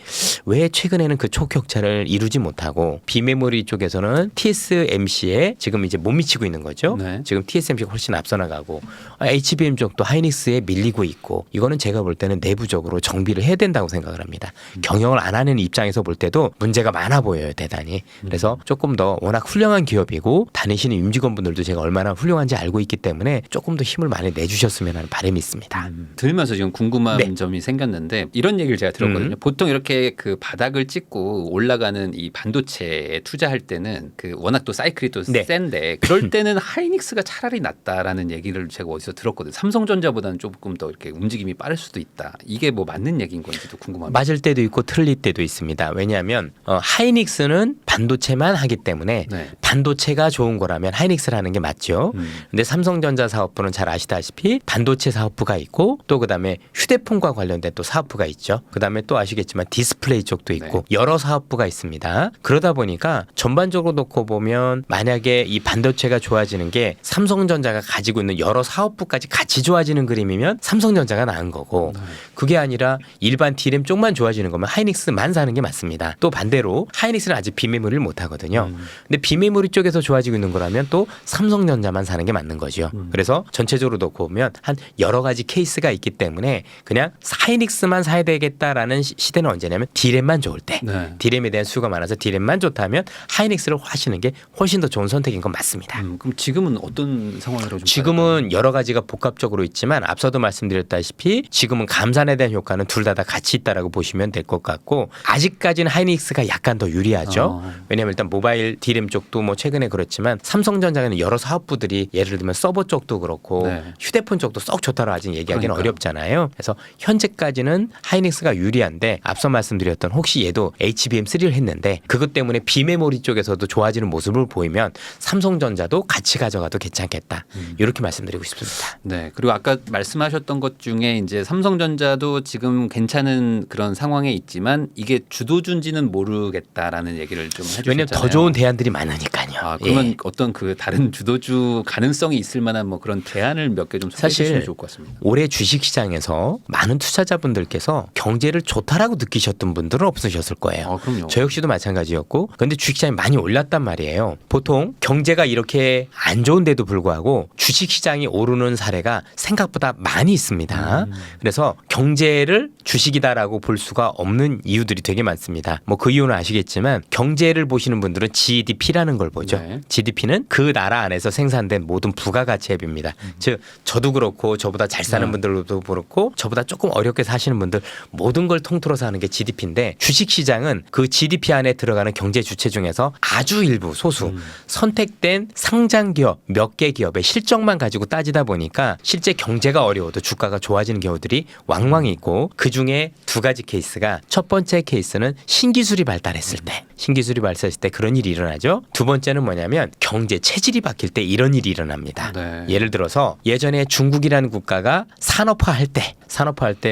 S1: 왜 최근에는 그 초격차를 이루지 못하고 비메모리 쪽에서는 TSMC에 지금 이제 못 미치고 있는 거죠.
S2: 네.
S1: 지금 TSMC가 훨씬 앞서 나가고 HBM 쪽도 하이닉스에 밀리고 있고 이거는 제가 볼 때는 내부적으로 정비를 해야 된다고 생각을 합니다. 경영을 안 하는 입장에서 볼 때도 문제가 많아 보여요, 대단히. 그래서 조금 더 워낙 훌륭한 기업이고 다니시는 임직원분들도 제가 얼마나 훌륭한지 알고 있기 때문에 조금 더 힘을 많이 내주셨으면 하는 바람이 있습니다.
S2: 들으면서 지금 궁금한
S1: 네.
S2: 점이 생겼는데 이런 얘기를 제가 들었거든요. 보통 이렇게 그 바닥을 찍고 올라가는 이 반도체에 투자할 때는 그 워낙 또 사이클이 또
S1: 네.
S2: 센데 그럴 때는 하이닉스가 차라리 낫다라는 얘기를 제가 어디서 들었거든요. 삼성전자보다는 조금 더 이렇게 움직임이 빠를 수도 있다. 이게 뭐 맞는 얘기인 건지도 궁금합니다.
S1: 맞을 때도 있고 틀릴 때도 있습니다. 왜냐하면 하이닉스는 반도체만 하기 때문에
S2: 네.
S1: 반도체가 좋은 거라면 하이닉스를 하는 게 맞죠. 근데 삼성전자 사업부는 잘 아시다시피 반도체 사업부가 있고 또 그다음에 휴대폰과 관련된 또 사업부가 있죠. 그다음에 또 아시겠지만 디스플레이 쪽도 있고 여러 사업부가 있습니다. 그러다 보니까 전반적으로 놓고 보면 만약에 이 반도체가 좋아지는 게 삼성전자가 가지고 있는 여러 사업부까지 같이 좋아지는 그림이면 삼성전자가 나은 거고 그게 아니라 일반 D램 쪽만 좋아지는 거면 하이닉스만 사는 게 맞습니다. 또 반대로 하이닉스는 아직 비메모리를 못 하거든요. 근데 비메모리 쪽에서 좋아지고 있는 거라면 또 삼성전자만 사는 게 맞는 거죠. 그래서 전체적으로 놓고 보면 한 여러 가지 케이스가 있기 때문에 그냥 하이닉스만 사야 되겠다라는 시대는 언제냐면 D램만 좋을 때.
S2: 네.
S1: D램에 대한 수요가 많아서 D램만 좋다면 하이닉스를 하시는 게 훨씬 더 좋은 선택인 건 맞습니다.
S2: 그럼 지금은 어떤 상황으로 좀
S1: 지금은 여러 가지가 복합적으로 있지만 앞서도 말씀드렸다시피 지금은 감산에 대한 효과는 둘 다 같이 있다라고 보시면 될 것 같고 아직까지는 하이닉스가 약간 더 유리하죠. 왜냐하면 일단 모바일 D램 쪽도 뭐 최근에 그렇지만 삼성전자는 여러 사업부들이 예를 들면 서버 쪽도 그렇고
S2: 네.
S1: 휴대폰 쪽도 썩 좋다고 아직 얘기하기는
S2: 그러니까요.
S1: 어렵잖아요. 그래서 현재까지는 하이닉스가 유리한데 앞서 말씀드렸던 혹시 얘도 HBM3를 했는데 그것 때문에 비메모리 쪽에서도 좋아지는 모습을 보이면 삼성전자도 같이 가져가도 괜찮겠다. 이렇게 말씀드리고 싶습니다.
S2: 네. 그리고 아까 말씀하셨던 것 중에 이제 삼성전자도 지금 괜찮은 그런 상황에 있지만 이게 주도주인지는 모르겠다라는 얘기를 좀 해주셨잖아요.
S1: 왜냐하면 더 좋은 대안들이 많으니까요.
S2: 아, 그러면
S1: 예.
S2: 어떤 그 다른 주도주 가능성이 있을 만한 뭐 그런 대안을 몇 개 좀 소개해
S1: 사실
S2: 주시면 좋을 것 같습니다.
S1: 올해 주식시장에서 많은 투자자분들께서 경제를 좋다라고 느끼셨던 분들은 없으셨을 거예요.
S2: 아, 그럼요.
S1: 저 역시도 마찬가지였고 그런데 주식시장이 많이 올랐단 말이에요. 보통 경제가 이렇게 안 좋은데도 불구하고 주식시장이 오르는 사례가 생각보다 많이 있습니다. 그래서 경제를 주식이다라고 볼 수가 없는 이유들이 되게 많습니다. 뭐 그 이유는 아시겠지만 경제를 보시는 분들은 GDP라는 걸 보죠.
S2: 네.
S1: GDP는 그 나라 안에서 생산된 모든 부가가치액입니다. 즉 저도 그렇고 저보다 잘 사는 분들도 그렇고 저보다 조금 어렵게 사시는 분들 모든 걸 통틀어서 하는 게 GDP인데 주식시장은 그 GDP 안에 들어가는 경제 주체 중에서 아주 일부 소수 선택된 상장기업 몇 개 기업의 실적만 가지고 따지다 보니까 실제 경제가 어려워도 주가가 좋아지는 경우들이 왕왕 있고 그중에 두 가지 케이스가 첫 번째 케이스는 신기술이 발달했을 때 신기술이 발달했을 때 그런 일이 일어나죠. 두 번째는 뭐냐면 경제 체질이 바뀔 때 이런 일이 일어납니다.
S2: 네.
S1: 예를 들어서 예전에 중국이라는 국가가 산업화할 때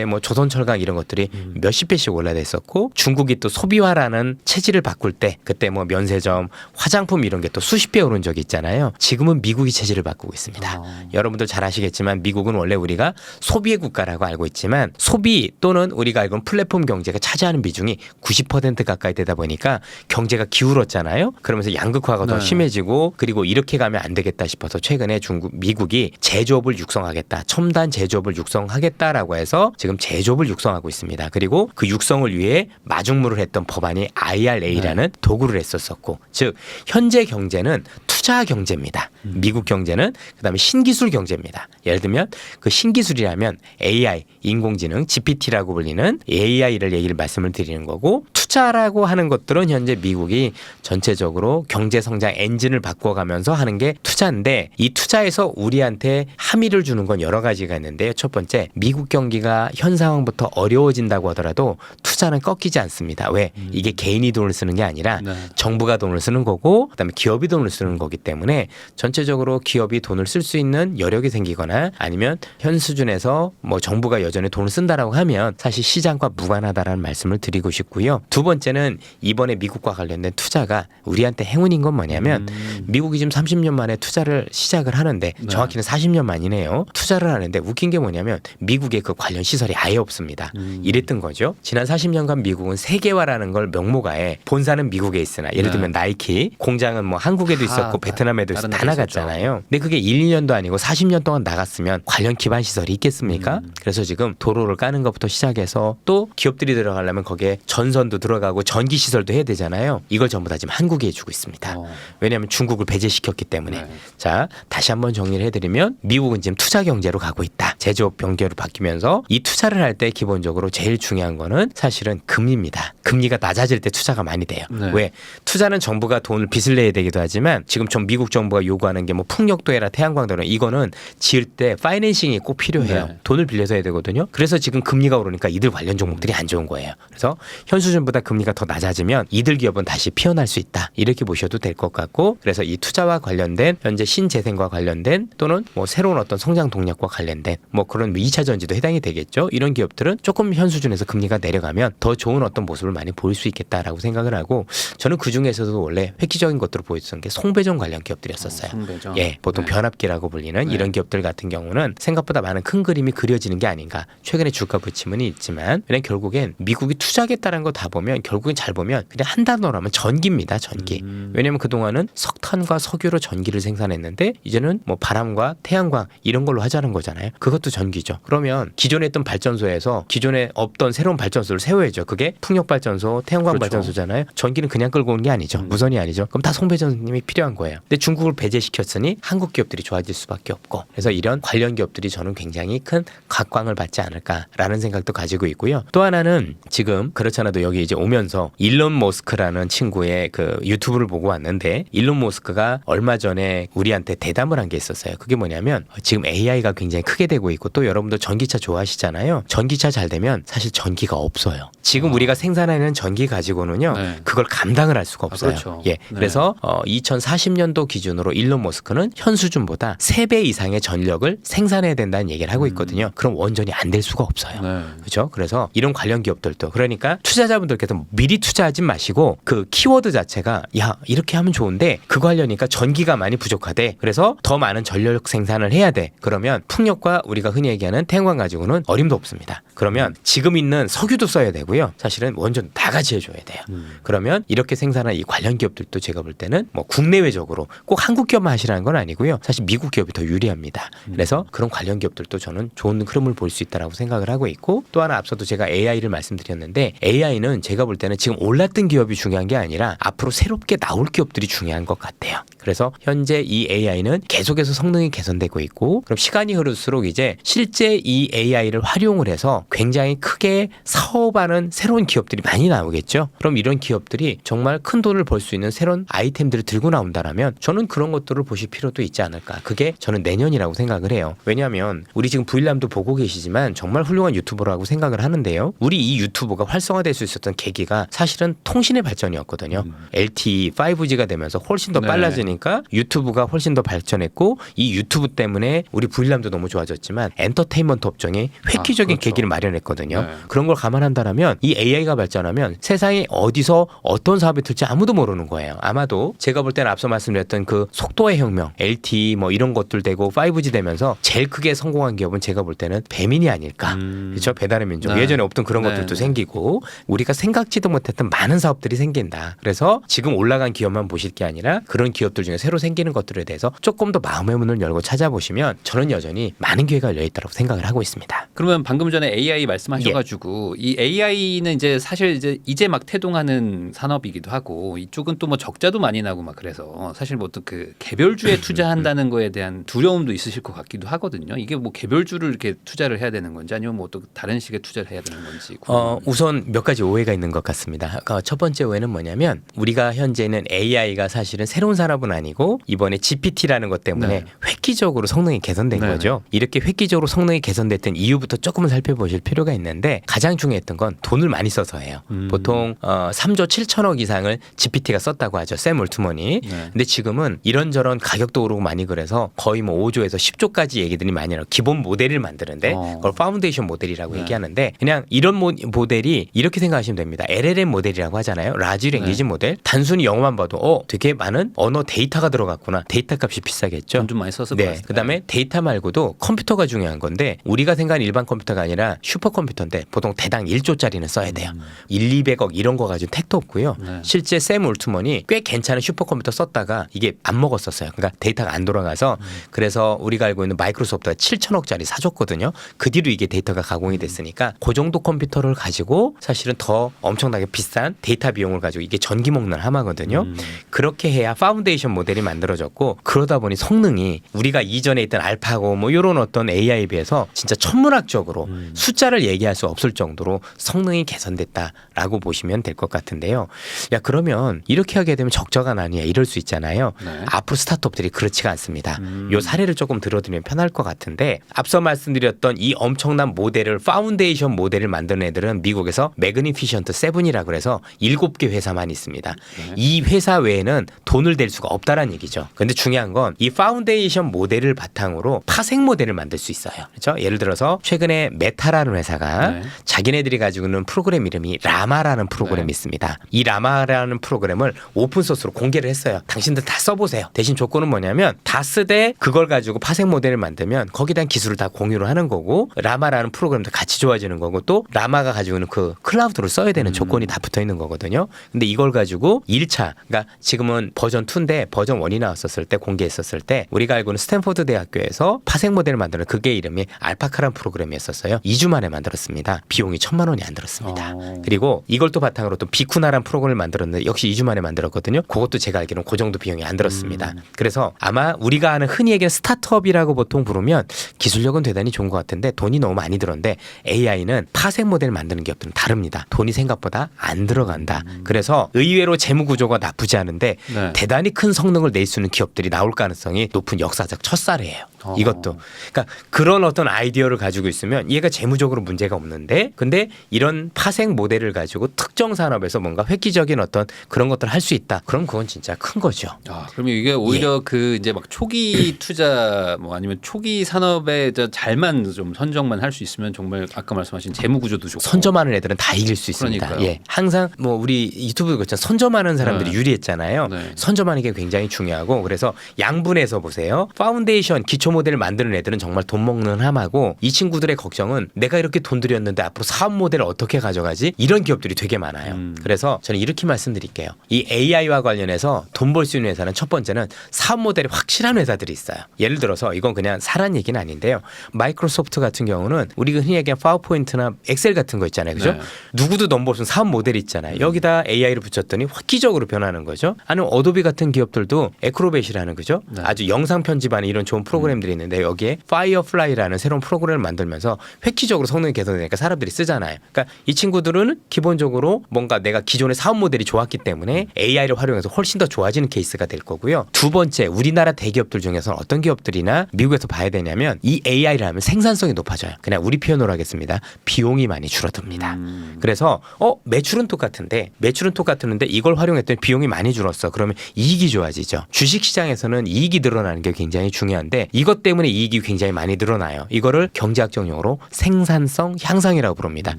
S1: 뭐 조선철강 이런 것들이 몇십 배씩 올라됐었고 중국이 또 소비화라는 체질을 바꿀 때 그때 뭐 면세점, 화장품 이런 게 또 수십 배 오른 적이 있잖아요. 지금은 미국이 체질을 바꾸고 있습니다. 여러분들 잘 아시겠지만 미국은 원래 우리가 소비의 국가라고 알고 있지만 소비 또는 우리가 알고 있는 플랫폼 경제가 차지하는 비중이 90% 가까이 되다 보니까 경제가 기울었잖아요. 그러면서 양극화가 더
S2: 네.
S1: 심해지고 그리고 이렇게 가면 안 되겠다 싶어서 최근에 미국이 제조업을 육성하겠다. 첨단 제조업을 육성하겠다라고 해서 지금 제조업을 육성하고 있습니다. 그리고 그 육성을 위해 마중물을 했던 법안이 IRA라는 도구를 했었었고 즉 현재 경제는 투자 경제입니다. 미국 경제는 그다음에 신기술 경제입니다. 예를 들면 그 신기술이라면 AI, 인공지능, GPT라고 불리는 AI를 얘기를 말씀을 드리는 거고 투자라고 하는 것들은 현재 미국이 전체적으로 경제 성장 엔진을 바꿔가면서 하는 게 투자인데 이 투자에서 우리한테 함의를 주는 건 여러 가지가 있는데요. 첫 번째, 미국 경기가 현 상황부터 어려워진다고 하더라도 투자는 꺾이지 않습니다. 왜? 이게 개인이 돈을 쓰는 게 아니라
S2: 네.
S1: 정부가 돈을 쓰는 거고 그다음에 기업이 돈을 쓰는 거기 때문에 전체적으로 기업이 돈을 쓸 수 있는 여력이 생기거나 아니면 현 수준에서 뭐 정부가 여전히 돈을 쓴다라고 하면 사실 시장과 무관하다라는 말씀을 드리고 싶고요. 두 두 번째는 이번에 미국과 관련된 투자가 우리한테 행운인 건 뭐냐면 미국이 지금 30년 만에 투자를 시작을 하는데
S2: 네.
S1: 정확히는 40년 만이네요. 투자를 하는데 웃긴 게 뭐냐면 미국에 그 관련 시설이 아예 없습니다. 이랬던 거죠. 지난 40년간 미국은 세계화라는 걸 명목하에 본사는 미국에 있으나 예를
S2: 네.
S1: 들면 나이키 공장은 뭐 한국에도 있었고 베트남에도
S2: 다른
S1: 다
S2: 데도
S1: 나갔잖아요. 근데 그게 1, 2년도 아니고 40년 동안 나갔으면 관련 기반 시설이 있겠습니까? 그래서 지금 도로를 까는 것부터 시작해서 또 기업들이 들어가려면 거기에 전선도 들어가고 전기 시설도 해야 되잖아요. 이걸 전부 다 지금 한국에 해주고 있습니다. 왜냐하면 중국을 배제시켰기 때문에.
S2: 네.
S1: 자, 다시 한번 정리를 해드리면 미국은 지금 투자 경제로 가고 있다. 제조업 경제로 바뀌면서 이 투자를 할 때 기본적으로 제일 중요한 거는 사실은 금리입니다. 금리가 낮아질 때 투자가 많이 돼요.
S2: 네.
S1: 왜? 투자는 정부가 돈을 빚을 내야 되기도 하지만 지금 좀 미국 정부가 요구하는 게 뭐 풍력도 해라 태양광도 해라 이거는 지을 때 파이낸싱이 꼭 필요해요.
S2: 네.
S1: 돈을 빌려서 해야 되거든요. 그래서 지금 금리가 오르니까 이들 관련 종목들이 안 좋은 거예요. 그래서 현 수준보다 금리가 더 낮아지면 이들 기업은 다시 피어날 수 있다. 이렇게 보셔도 될 것 같고 그래서 이 투자와 관련된 현재 신재생과 관련된 또는 뭐 새로운 어떤 성장 동력과 관련된 뭐 그런 2차 전지도 해당이 되겠죠. 이런 기업들은 조금 현 수준에서 금리가 내려가면 더 좋은 어떤 모습을 많이 보일 수 있겠다라고 생각을 하고 저는 그 중에서도 원래 획기적인 것들을 보였던 게 송배전 관련 기업들이었었어요.
S2: 송배전.
S1: 예, 보통
S2: 네.
S1: 변압기라고 불리는
S2: 네.
S1: 이런 기업들 같은 경우는 생각보다 많은 큰 그림이 그려지는 게 아닌가. 최근에 주가 부침은 있지만 그냥 결국엔 미국이 투자하겠다는 거 다 보면 결국엔 잘 보면 그냥 한 단어로 하면 전기입니다. 전기. 왜냐하면 그동안은 석탄과 석유로 전기를 생산했는데 이제는 뭐 바람과 태양광 이런 걸로 하자는 거잖아요. 그것도 전기죠. 그러면 기존에 있던 발전소에서 기존에 없던 새로운 발전소를 세워야죠. 그게 풍력발전소, 태양광
S2: 그렇죠.
S1: 발전소잖아요. 전기는 그냥 끌고 오는 게 아니죠. 무선이 아니죠. 그럼 다 송배전님이 필요한 거예요. 근데 중국을 배제시켰으니 한국 기업들이 좋아질 수밖에 없고 그래서 이런 관련 기업들이 저는 굉장히 큰 각광을 받지 않을까라는 생각도 가지고 있고요. 또 하나는 지금 그렇잖아도 여기 이제 오면서 일론 머스크라는 친구의 그 유튜브를 보고 왔는데 일론 머스크가 얼마 전에 우리한테 대담을 한 게 있었어요. 그게 뭐냐면 지금 AI가 굉장히 크게 되고 있고 또 여러분들 전기차 좋아하시잖아요. 전기차 잘 되면 사실 전기가 없어요. 지금 우리가 생산하는 전기 가지고는요.
S2: 네.
S1: 그걸 감당을 할 수가 없어요.
S2: 그렇죠.
S1: 예.
S2: 네.
S1: 그래서 2040년도 기준으로 일론 머스크는 현 수준보다 3배 이상의 전력을 생산해야 된다는 얘기를 하고 있거든요. 그럼 원전이 안 될 수가 없어요.
S2: 네.
S1: 그렇죠? 그래서 이런 관련 기업들도 그러니까 투자자분들께서 미리 투자하지 마시고 그 키워드 자체가 야 이렇게 하면 좋은데 그거 하려니까 전기가 많이 부족하대. 그래서 더 많은 전력 생산을 해야 돼. 그러면 풍력과 우리가 흔히 얘기하는 태양광 가지고는 어림도 없습니다. 그러면 지금 있는 석유도 써야 되고요. 사실은 원전 다 같이 해줘야 돼요. 그러면 이렇게 생산한 이 관련 기업들도 제가 볼 때는 뭐 국내외적으로 꼭 한국 기업만 하시라는 건 아니고요. 사실 미국 기업이 더 유리합니다. 그래서 그런 관련 기업들도 저는 좋은 흐름을 볼 수 있다라고 생각을 하고 있고 또 하나 앞서도 제가 AI를 말씀드렸는데 AI는 제가 볼 때는 지금 올랐던 기업이 중요한 게 아니라 앞으로 새롭게 나올 기업들이 중요한 것 같아요. 그래서 현재 이 AI는 계속해서 성능이 개선되고 있고 그럼 시간이 흐를수록 이제 실제 이 AI를 활용을 해서 굉장히 크게 사업하는 새로운 기업들이 많이 나오겠죠. 그럼 이런 기업들이 정말 큰 돈을 벌 수 있는 새로운 아이템들을 들고 나온다라면 저는 그런 것들을 보실 필요도 있지 않을까. 그게 저는 내년이라고 생각을 해요. 왜냐하면 우리 지금 부일남도 보고 계시지만 정말 훌륭한 유튜버라고 생각을 하는데요. 우리 이 유튜버가 활성화될 수 있었던 계기가 사실은 통신의 발전이었거든요. LTE, 5G가 되면서 훨씬 더
S2: 네.
S1: 빨라지니까 유튜브가 훨씬 더 발전했고 이 유튜브 때문에 우리 부일남도 너무 좋아졌지만 엔터테인먼트 업종이 획기적인
S2: 그렇죠.
S1: 계기를 마련했거든요.
S2: 네.
S1: 그런 걸 감안한다면 이 AI가 발전하면 세상에 어디서 어떤 사업이 될지 아무도 모르는 거예요. 아마도 제가 볼 때는 앞서 말씀드렸던 그 속도의 혁명, LTE 뭐 이런 것들 되고 5G 되면서 제일 크게 성공한 기업은 제가 볼 때는 배민이 아닐까. 그렇죠? 배달의 민족.
S2: 네.
S1: 예전에 없던 그런
S2: 네,
S1: 것들도
S2: 네.
S1: 생기고 우리가 생각지도 못했던 많은 사업들이 생긴다. 그래서 지금 올라간 기업만 보실 게 아니라 그런 기업들 중에 새로 생기는 것들에 대해서 조금 더 마음의 문을 열고 찾아보시면 저는 여전히 많은 기회가 열려 있다고 생각을 하고 있습니다.
S2: 그러면 방금 전에 AI 말씀하셔가지고 이 AI는 이제 사실 이제 막 태동하는 산업이기도 하고 이쪽은 또 뭐 적자도 많이 나고 막 그래서 사실 뭐 또 그 개별주에 투자한다는 거에 대한 두려움도 있으실 것 같기도 하거든요. 이게 뭐 개별주를 이렇게 투자를 해야 되는 건지 아니면 뭐 또 다른 식의 투자를 해야 되는 건지.
S1: 우선 몇 가지 오해가 있는 것 같습니다. 첫 번째 오해는 뭐냐면 우리가 현재는 AI가 사실은 새로운 산업은 아니고 이번에 GPT라는 것 때문에
S2: 네.
S1: 획기적으로 성능이 개선된
S2: 네네.
S1: 거죠. 이렇게 획기적으로 성능이 개선됐던 이유부터 조금은 살펴보실 필요가 있는데 가장 중요했던 건 돈을 많이 써서예요. 보통 3조 7천억 이상을 GPT가 썼다고 하죠. 샘 올트먼이.
S2: 네.
S1: 근데 지금은 이런저런 가격도 오르고 많이 그래서 거의 뭐 5조에서 10조까지 얘기들이 많이 나요. 기본 모델을 만드는데 그걸 파운데이션 모델이라고
S2: 네.
S1: 얘기하는데 그냥 이런 모델이 이렇게 생각하시면 됩니다. 겁니다. LLM 모델이라고 하잖아요. 라지 랭귀지 모델. 단순히 영어만 봐도 되게 많은 언어 데이터가 들어갔구나. 데이터 값이 비싸겠죠.
S2: 돈 좀 많이 써서
S1: 네. 그다음에 데이터 말고도 컴퓨터가 중요한 건데 우리가 생각하는 일반 컴퓨터가 아니라 슈퍼컴퓨터인데 보통 대당 1조짜리는 써야 돼요. 1, 200억 이런 거 가지고 택도 없고요.
S2: 네.
S1: 실제 샘 울트먼이 꽤 괜찮은 슈퍼컴퓨터 썼다가 이게 안 먹었었어요. 그러니까 데이터가 안 돌아가서 그래서 우리가 알고 있는 마이크로소프트가 7천억짜리 사줬거든요. 그 뒤로 이게 데이터가 가공이 됐으니까 그 정도 컴퓨터를 가지고 사실은 더 엄청나게 비싼 데이터 비용을 가지고 이게 전기 먹는 하마거든요. 그렇게 해야 파운데이션 모델이 만들어졌고 그러다 보니 성능이 우리가 이전에 있던 알파고 뭐 이런 어떤 AI에 비해서 진짜 천문학적으로 숫자를 얘기할 수 없을 정도로 성능이 개선됐다라고 보시면 될 것 같은데요. 야 그러면 이렇게 하게 되면 적자가 나냐 이럴 수 있잖아요.
S2: 네.
S1: 앞으로 스타트업들이 그렇지가 않습니다. 요 사례를 조금 들어드리면 편할 것 같은데 앞서 말씀드렸던 이 엄청난 모델을 파운데이션 모델을 만드는 애들은 미국에서 매그니피션트 7이라고 그래서 7개 회사만 있습니다. 이 회사 외에는 돈을 댈 수가 없다라는 얘기죠. 근데 중요한 건 이 파운데이션 모델을 바탕으로 파생 모델을 만들 수 있어요. 그렇죠? 예를 들어서 최근에 메타라는 회사가
S2: 네.
S1: 자기네들이 가지고 있는 프로그램 이름이 라마라는 프로그램이
S2: 네.
S1: 있습니다. 이 라마라는 프로그램을 오픈 소스로 공개를 했어요. 당신들 다 써보세요. 대신 조건은 뭐냐면 다 쓰되 그걸 가지고 파생 모델을 만들면 거기에 대한 기술을 다 공유를 하는 거고 라마라는 프로그램도 같이 좋아지는 거고 또 라마가 가지고 있는 그 클라우드를 써야 되는 조건이 다 붙어 있는 거거든요. 근데 이걸 가지고 1차 그러니까 지금은 버전 2인데 버전 1이 나왔었을 때 공개했었을 때 우리가 알고 있는 스탠포드 대학교에서 파생 모델을 만드는 그게 이름이 알파카라는 프로그램이었었어요. 2주 만에 만들었습니다. 비용이 1,000만 원이 안 들었습니다. 그리고 이걸 또 바탕으로 또 비쿠나라는 프로그램을 만들었는데 역시 2주 만에 만들었거든요. 그것도 제가 알기로는 그 정도 비용이 안 들었습니다. 그래서 아마 우리가 아는 흔히 얘기하는 스타트업이라고 보통 부르면 기술력은 대단히 좋은 것 같은데 돈이 너무 많이 들었는데 AI는 파생 모델을 만드는 기업들은 다릅니다. 돈이 생각보다 안 들어간다. 그래서 의외로 재무 구조가 나쁘지 않은데
S2: 네.
S1: 대단히 큰 성능을 낼 수 있는 기업들이 나올 가능성이 높은 역사적 첫 사례예요. 이것도. 그러니까 그런 어떤 아이디어를 가지고 있으면 얘가 재무적으로 문제가 없는데 근데 이런 파생 모델을 가지고 특정 산업에서 뭔가 획기적인 어떤 그런 것들을 할 수 있다. 그럼 그건 진짜 큰 거죠.
S2: 그러면 이게 오히려 그 이제 막 초기 투자 뭐 아니면 초기 산업에 잘만 좀 선정만 할 수 있으면 정말 아까 말씀하신 재무 구조도 좋고
S1: 선점하는 애들은 다 이길 수 있습니다.
S2: 그러니까요.
S1: 예. 항상 뭐 우리 유튜브 그렇잖아요. 선점하는 사람들이
S2: 네.
S1: 유리했잖아요.
S2: 네.
S1: 선점하는 게 굉장히 중요하고 그래서 양분해서 보세요. 파운데이션 기초 모델을 만드는 애들은 정말 돈 먹는 하마고 이 친구들의 걱정은 내가 이렇게 돈 들였는데 앞으로 사업 모델을 어떻게 가져가지? 이런 기업들이 되게 많아요. 그래서 저는 이렇게 말씀드릴게요. 이 AI와 관련해서 돈 벌 수 있는 회사는 첫 번째는 사업 모델이 확실한 회사들이 있어요. 예를 들어서 이건 그냥 사란 얘기는 아닌데요. 마이크로소프트 같은 경우는 우리가 흔히 얘기하는 파워포인트나 엑셀 같은 거 있잖아요. 그죠?
S2: 네.
S1: 누구도 돈 벌 수 있는 사업 모델이 있잖아요. 여기다 AI를 붙였더니 획기적으로 변하는 거죠. 아니면 어도비 같은 기업들도 에크로벳이라는 그죠?
S2: 네.
S1: 아주 영상 편집하는 이런 좋은 프로그램들이 있는데 여기에 파이어플라이라는 새로운 프로그램을 만들면서 획기적으로 성능이 개선되니까 사람들이 쓰잖아요. 그러니까 이 친구들은 기본적으로 뭔가 내가 기존의 사업 모델이 좋았기 때문에 AI를 활용해서 훨씬 더 좋아지는 케이스가 될 거고요. 두 번째, 우리나라 대기업들 중에서는 어떤 기업들이나 미국에서 봐야 되냐면 이 AI를 하면 생산성이 높아져요. 그냥 우리 표현으로 하겠습니다. 비용이 많이 줄어듭니다. 그래서 매출은 똑같은데 이걸 활용했더니 비용이 많이 줄었어. 그러면 이익이 좋아지죠. 주식시장에서는 이익이 늘어나는 게 굉장히 중요한데 이것 때문에 이익이 굉장히 많이 늘어나요. 이거를 경제학적 용어로 생산성 향상이라고 부릅니다.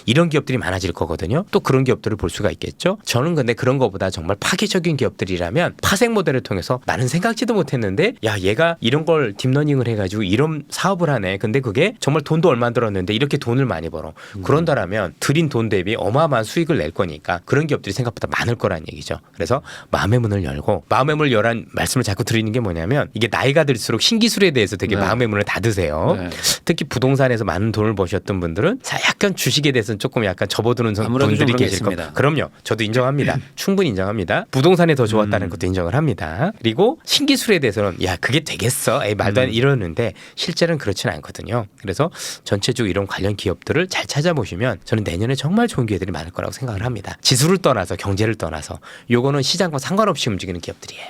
S1: 이런 기업들이 많아질 거거든요. 또 그런 기업들을 볼 수가 있겠죠. 저는 근데 그런 거보다 정말 파괴적인 기업들이라면 파생 모델을 통해서 나는 생각지도 못했는데 야 얘가 이런 걸 딥러닝을 해가지고 이런 사업을 하네. 근데 그게 정말 돈도 얼마 안 들었는데 이렇게 돈을 많이 벌어. 그런다라면 들인 돈 대비 어마어마한 수익을 낼 거니까 그런 기업들이 생각보다 많을 거란 얘기죠. 그래서 마음의 문을 열고 마음의 문을 열한 말씀을 자꾸 드리는 게 뭐냐면 이게 나이가 들수록 신기술에 대해서 되게
S2: 네.
S1: 마음의 문을 닫으세요.
S2: 네.
S1: 특히 부동산에서 많은 돈을 버셨던 분들은 약간 주식에 대해서는 조금 약간 접어드는
S2: 아무래도
S1: 분들이
S2: 좀
S1: 계실
S2: 그러겠습니다.
S1: 겁니다. 그럼요. 저도 인정합니다. 충분히 인정합니다. 부동산이 더 좋았다는 것도 인정을 합니다. 그리고 신기술에 대해서는 야 그게 되겠어? 에이, 말도 안 이러는데 실제는 그렇지는 않거든요. 그래서 전체적으로 이런 관련 기업들을 잘 찾아보시면 저는 내년에 정말 좋은 기회들이 많을 거라고 생각을 합니다. 지수를 떠나서 경제를 떠나서 요거는 시장과 상관없이 움직이는 기업들이에요.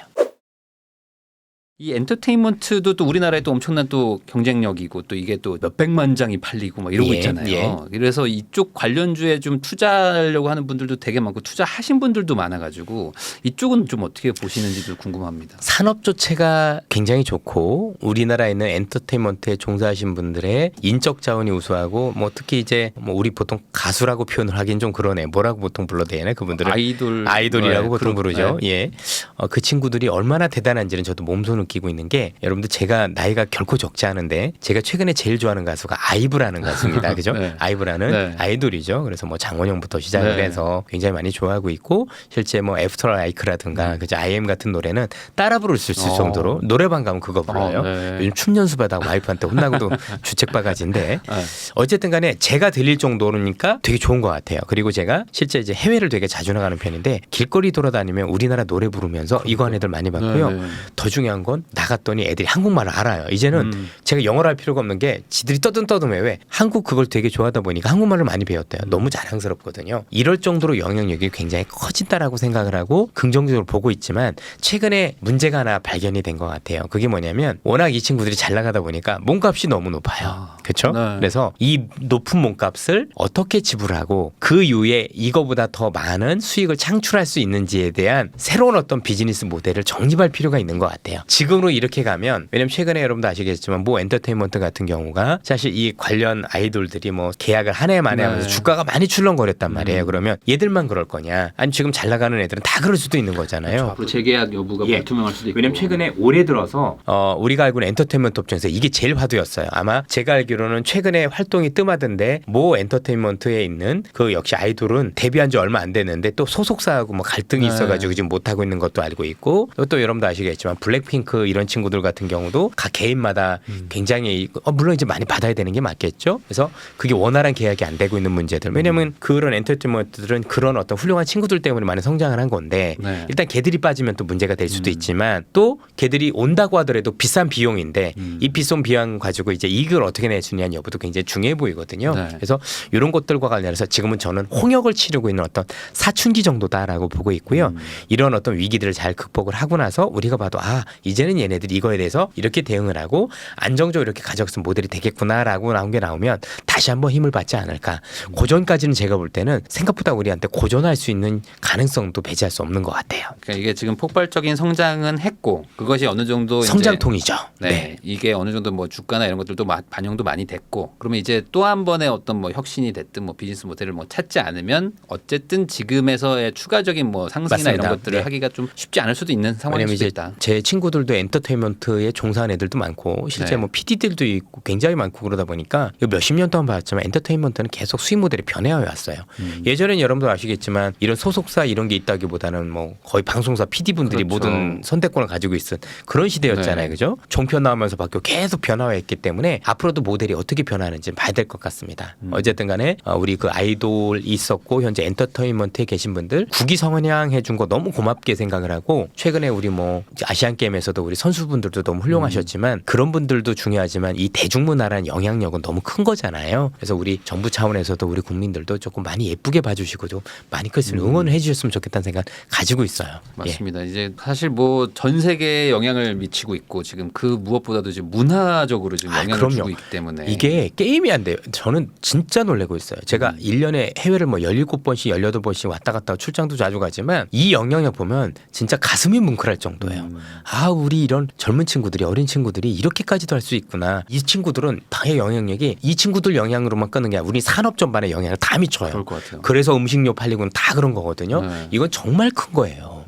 S2: 이 엔터테인먼트도 또 우리나라에 또 엄청난 또 경쟁력이고 또 이게 또 몇백만 장이 팔리고 막 이러고
S1: 예,
S2: 있잖아요.
S1: 예.
S2: 그래서 이쪽 관련주에 좀 투자하려고 하는 분들도 되게 많고 투자하신 분들도 많아가지고 이쪽은 좀 어떻게 보시는지도 궁금합니다.
S1: 산업 조체가 굉장히 좋고 우리나라에 있는 엔터테인먼트에 종사하신 분들의 인적 자원이 우수하고 뭐 특히 이제 뭐 우리 보통 가수라고 표현을 하긴 좀 그러네. 뭐라고 보통 불러대야 되나 그분들은 아이돌이라고
S2: 네,
S1: 보통 부르죠.
S2: 네.
S1: 예. 그 친구들이 얼마나 대단한지는 저도 몸소 느끼고 있는 게 여러분들 제가 나이가 결코 적지 않은데 제가 최근에 제일 좋아하는 가수가 아이브라는 가수입니다. 그죠?
S2: 네.
S1: 아이브라는
S2: 네.
S1: 아이돌이죠. 그래서 뭐 장원영부터 시작을
S2: 네.
S1: 해서 굉장히 많이 좋아하고 있고 실제 뭐 애프터 라이크라든가 그죠? IM 같은 노래는 따라 부를 수 있을 정도로 노래방 가면 그거 불러요.
S2: 네.
S1: 요즘 춤 연습하다가 와이프한테 혼나고도 주책바가지인데
S2: 네.
S1: 어쨌든 간에 제가 들릴 정도니까 되게 좋은 것 같아요. 그리고 제가 실제 이제 해외를 되게 자주 나가는 편인데 길거리 돌아다니면 우리나라 노래 부르면서 이거 하는 애들 많이 봤고요.
S2: 네.
S1: 더 중요한 건 나갔더니 애들이 한국말을 알아요. 이제는 제가 영어를 할 필요가 없는 게 지들이 떠듬떠듬해. 왜? 한국 그걸 되게 좋아하다 보니까 한국말을 많이 배웠대요. 너무 자랑스럽거든요. 이럴 정도로 영향력이 굉장히 커진다라고 생각을 하고 긍정적으로 보고 있지만 최근에 문제가 하나 발견이 된 것 같아요. 그게 뭐냐면 워낙 이 친구들이 잘 나가다 보니까 몸값이 너무 높아요. 그렇죠?
S2: 네.
S1: 그래서 이 높은 몸값을 어떻게 지불하고 그 이후에 이거보다 더 많은 수익을 창출할 수 있는지에 대한 새로운 어떤 비즈니스 모델을 정립할 필요가 있는 것 같아요. 지금으로 이렇게 가면 왜냐면 최근에 여러분도 아시겠지만 뭐 엔터테인먼트 같은 경우가 사실 이 관련 아이돌들이 뭐 계약을 한 해 만에 하면서
S2: 네.
S1: 주가가 많이 출렁거렸단 말이에요. 그러면 얘들만 그럴 거냐? 아니 지금 잘 나가는 애들은 다 그럴 수도 있는 거잖아요.
S2: 앞으로 재계약 여부가
S1: 예.
S2: 불투명할 수도 있고.
S1: 왜냐면 최근에 올해 들어서 우리가 알고 있는 엔터테인먼트 업종에서 이게 제일 화두였어요. 아마 제가 알기로는 최근에 활동이 뜸하던데 모 엔터테인먼트에 있는 그 역시 아이돌은 데뷔한 지 얼마 안 됐는데 또 소속사하고 뭐 갈등이
S2: 네.
S1: 있어가지고 지금 못하고 있는 것도 알고 있고 또 여러분도 아시겠지만 블랙핑크 이런 친구들 같은 경우도 각 개인마다 굉장히 물론 이제 많이 받아야 되는 게 맞겠죠. 그래서 그게 원활한 계약이 안 되고 있는 문제들. 왜냐면 그런 엔터테인먼트들은 그런 어떤 훌륭한 친구들 때문에 많이 성장을 한 건데
S2: 네.
S1: 일단 걔들이 빠지면 또 문제가 될 수도 있지만 또 걔들이 온다고 하더라도 비싼 비용인데 이 비싼 비용 가지고 이제 이익을 어떻게 낼 수 있냐는 여부도 굉장히 중요해 보이거든요.
S2: 네.
S1: 그래서 이런 것들과 관련해서 지금은 저는 홍역을 치르고 있는 어떤 사춘기 정도다라고 보고 있고요. 이런 어떤 위기들을 잘 극복을 하고 나서 우리가 봐도 이제는 얘네들이 이거에 대해서 이렇게 대응을 하고 안정적으로 이렇게 가져가는 모델이 되겠구나라고 나온 게 나오면 다시 한번 힘을 받지 않을까. 고전까지는 제가 볼 때는 생각보다 우리한테 고전할 수 있는 가능성도 배제할 수 없는 것 같아요.
S2: 그러니까 이게 지금 폭발적인 성장은 했고 그것이 어느 정도 이제
S1: 성장통이죠.
S2: 네, 이게 어느 정도 뭐 주가나 이런 것들도 반영도 많이 됐고 그러면 이제 또 한 번의 어떤 뭐 혁신이 됐든 뭐 비즈니스 모델을 뭐 찾지 않으면 어쨌든 지금에서의 추가적인 뭐 상승이나
S1: 맞습니다.
S2: 이런 것들을
S1: 네.
S2: 하기가 좀 쉽지 않을 수도 있는 상황일
S1: 왜냐면
S2: 수도
S1: 이제
S2: 있다.
S1: 제 친구들도 엔터테인먼트에 종사하는 애들도 많고 실제
S2: 네.
S1: 뭐 PD들도 있고 굉장히 많고 그러다 보니까 몇십 년 동안 봤지만 엔터테인먼트는 계속 수익 모델이 변해와 왔어요. 예전에는 여러분도 아시겠지만 이런 소속사 이런 게 있다기보다는 뭐 거의 방송사 PD분들이
S2: 그렇죠.
S1: 모든 선택권을 가지고 있은 그런 시대였잖아요.
S2: 네.
S1: 그죠? 종편 나오면서 바뀌고 계속 변화했기 때문에 앞으로도 모델이 어떻게 변하는지 봐야 될 것 같습니다. 어쨌든 간에 우리 그 아이돌 있었고 현재 엔터테인먼트에 계신 분들 국위 성향해 준 거 너무 고맙게 생각을 하고 최근에 우리 뭐 아시안 게임에서도 우리 선수분들도 너무 훌륭하셨지만 그런 분들도 중요하지만 이 대중문화라는 영향력은 너무 큰 거잖아요. 그래서 우리 정부 차원에서도 우리 국민들도 조금 많이 예쁘게 봐주시고 좀 많이 클수록 응원을 해주셨으면 좋겠다는 생각 가지고 있어요. 예.
S2: 맞습니다. 이제 사실 뭐 전 세계에 영향을 미치고 있고 지금 그 무엇보다도 지금 문화적으로 지금 영향을
S1: 그럼요.
S2: 주고 있기 때문에
S1: 이게 게임이 안 돼요. 저는 진짜 놀래고 있어요. 제가 1년에 해외를 뭐 17번씩 18번씩 왔다 갔다 출장도 자주 가지만 이 영향력 보면 진짜 가슴이 뭉클할 정도예요. 우리 이런 젊은 친구들이 어린 친구들이 이렇게까지도 할 수 있구나. 이 친구들은 방의 영향력이 이 친구들 영향으로만 끄는 게 아니라 우리 산업 전반의 영향을 다 미쳐요.
S2: 그럴 것 같아요.
S1: 그래서 음식료 팔리고는 다 그런 거거든요.
S2: 네.
S1: 이건 정말 큰 거예요.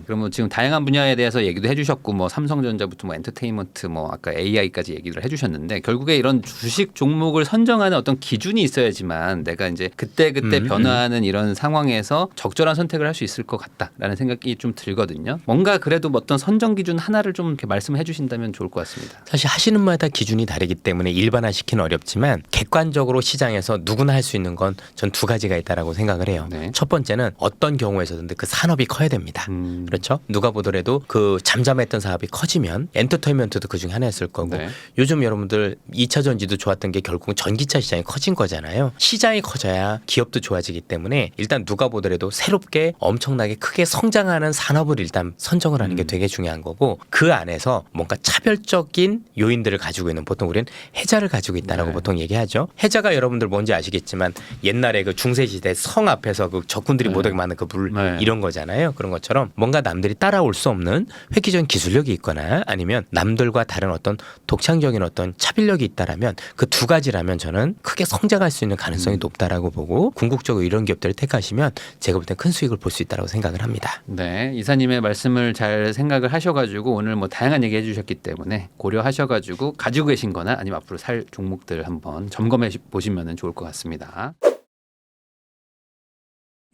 S2: 그러면 지금 다양한 분야에 대해서 얘기도 해주셨고 뭐 삼성전자부터 뭐 엔터테인먼트 뭐 아까 AI까지 얘기를 해주셨는데 결국에 이런 주식 종목을 선정하는 어떤 기준이 있어야지만 내가 이제 그때 변화하는 이런 상황에서 적절한 선택을 할 수 있을 것 같다라는 생각이 좀 들거든요. 뭔가 그래도 어떤 선정 기준 하나를 좀 이렇게 말씀해 주신다면 좋을 것 같습니다.
S1: 사실 하시는 마다 기준이 다르기 때문에 일반화시키는 어렵지만 객관적으로 시장에서 누구나 할 수 있는 건 전 두 가지가 있다라고 생각을 해요.
S2: 네.
S1: 첫 번째는 어떤 경우에서든 그 산업이 커야 됩니다. 그렇죠? 누가 보더라도 그 잠잠했던 사업이 커지면 엔터테인먼트도 그 중에 하나였을 거고
S2: 네.
S1: 요즘 여러분들 2차 전지도 좋았던 게 결국은 전기차 시장이 커진 거잖아요. 시장이 커져야 기업도 좋아지기 때문에 일단 누가 보더라도 새롭게 엄청나게 크게 성장하는 산업을 일단 선정을 하는 게 되게 중요한 거고 그 안에서 뭔가 차별적인 요인들을 가지고 있는 보통 우리는 해자를 가지고 있다라고
S2: 네.
S1: 보통 얘기하죠. 해자가 여러분들 뭔지 아시겠지만 옛날에 그 중세시대 성 앞에서 그 적군들이
S2: 네.
S1: 못하게 많은 그 불
S2: 네.
S1: 이런 거잖아요. 그런 것처럼 뭔가 남들이 따라올 수 없는 획기적인 기술력이 있거나 아니면 남들과 다른 어떤 독창적인 어떤 차별력이 있다라면 그 두 가지라면 저는 크게 성장할 수 있는 가능성이 높다라고 보고 궁극적으로 이런 기업들을 택하시면 제가 볼 땐 큰 수익을 볼 수 있다고 생각을 합니다.
S2: 네, 이사님의 말씀을 잘 생각을 하셔가지고 오늘 뭐 다양한 얘기 해주셨기 때문에 고려하셔가지고 가지고 계신거나 아니면 앞으로 살 종목들 한번 점검해 보시면 좋을 것 같습니다.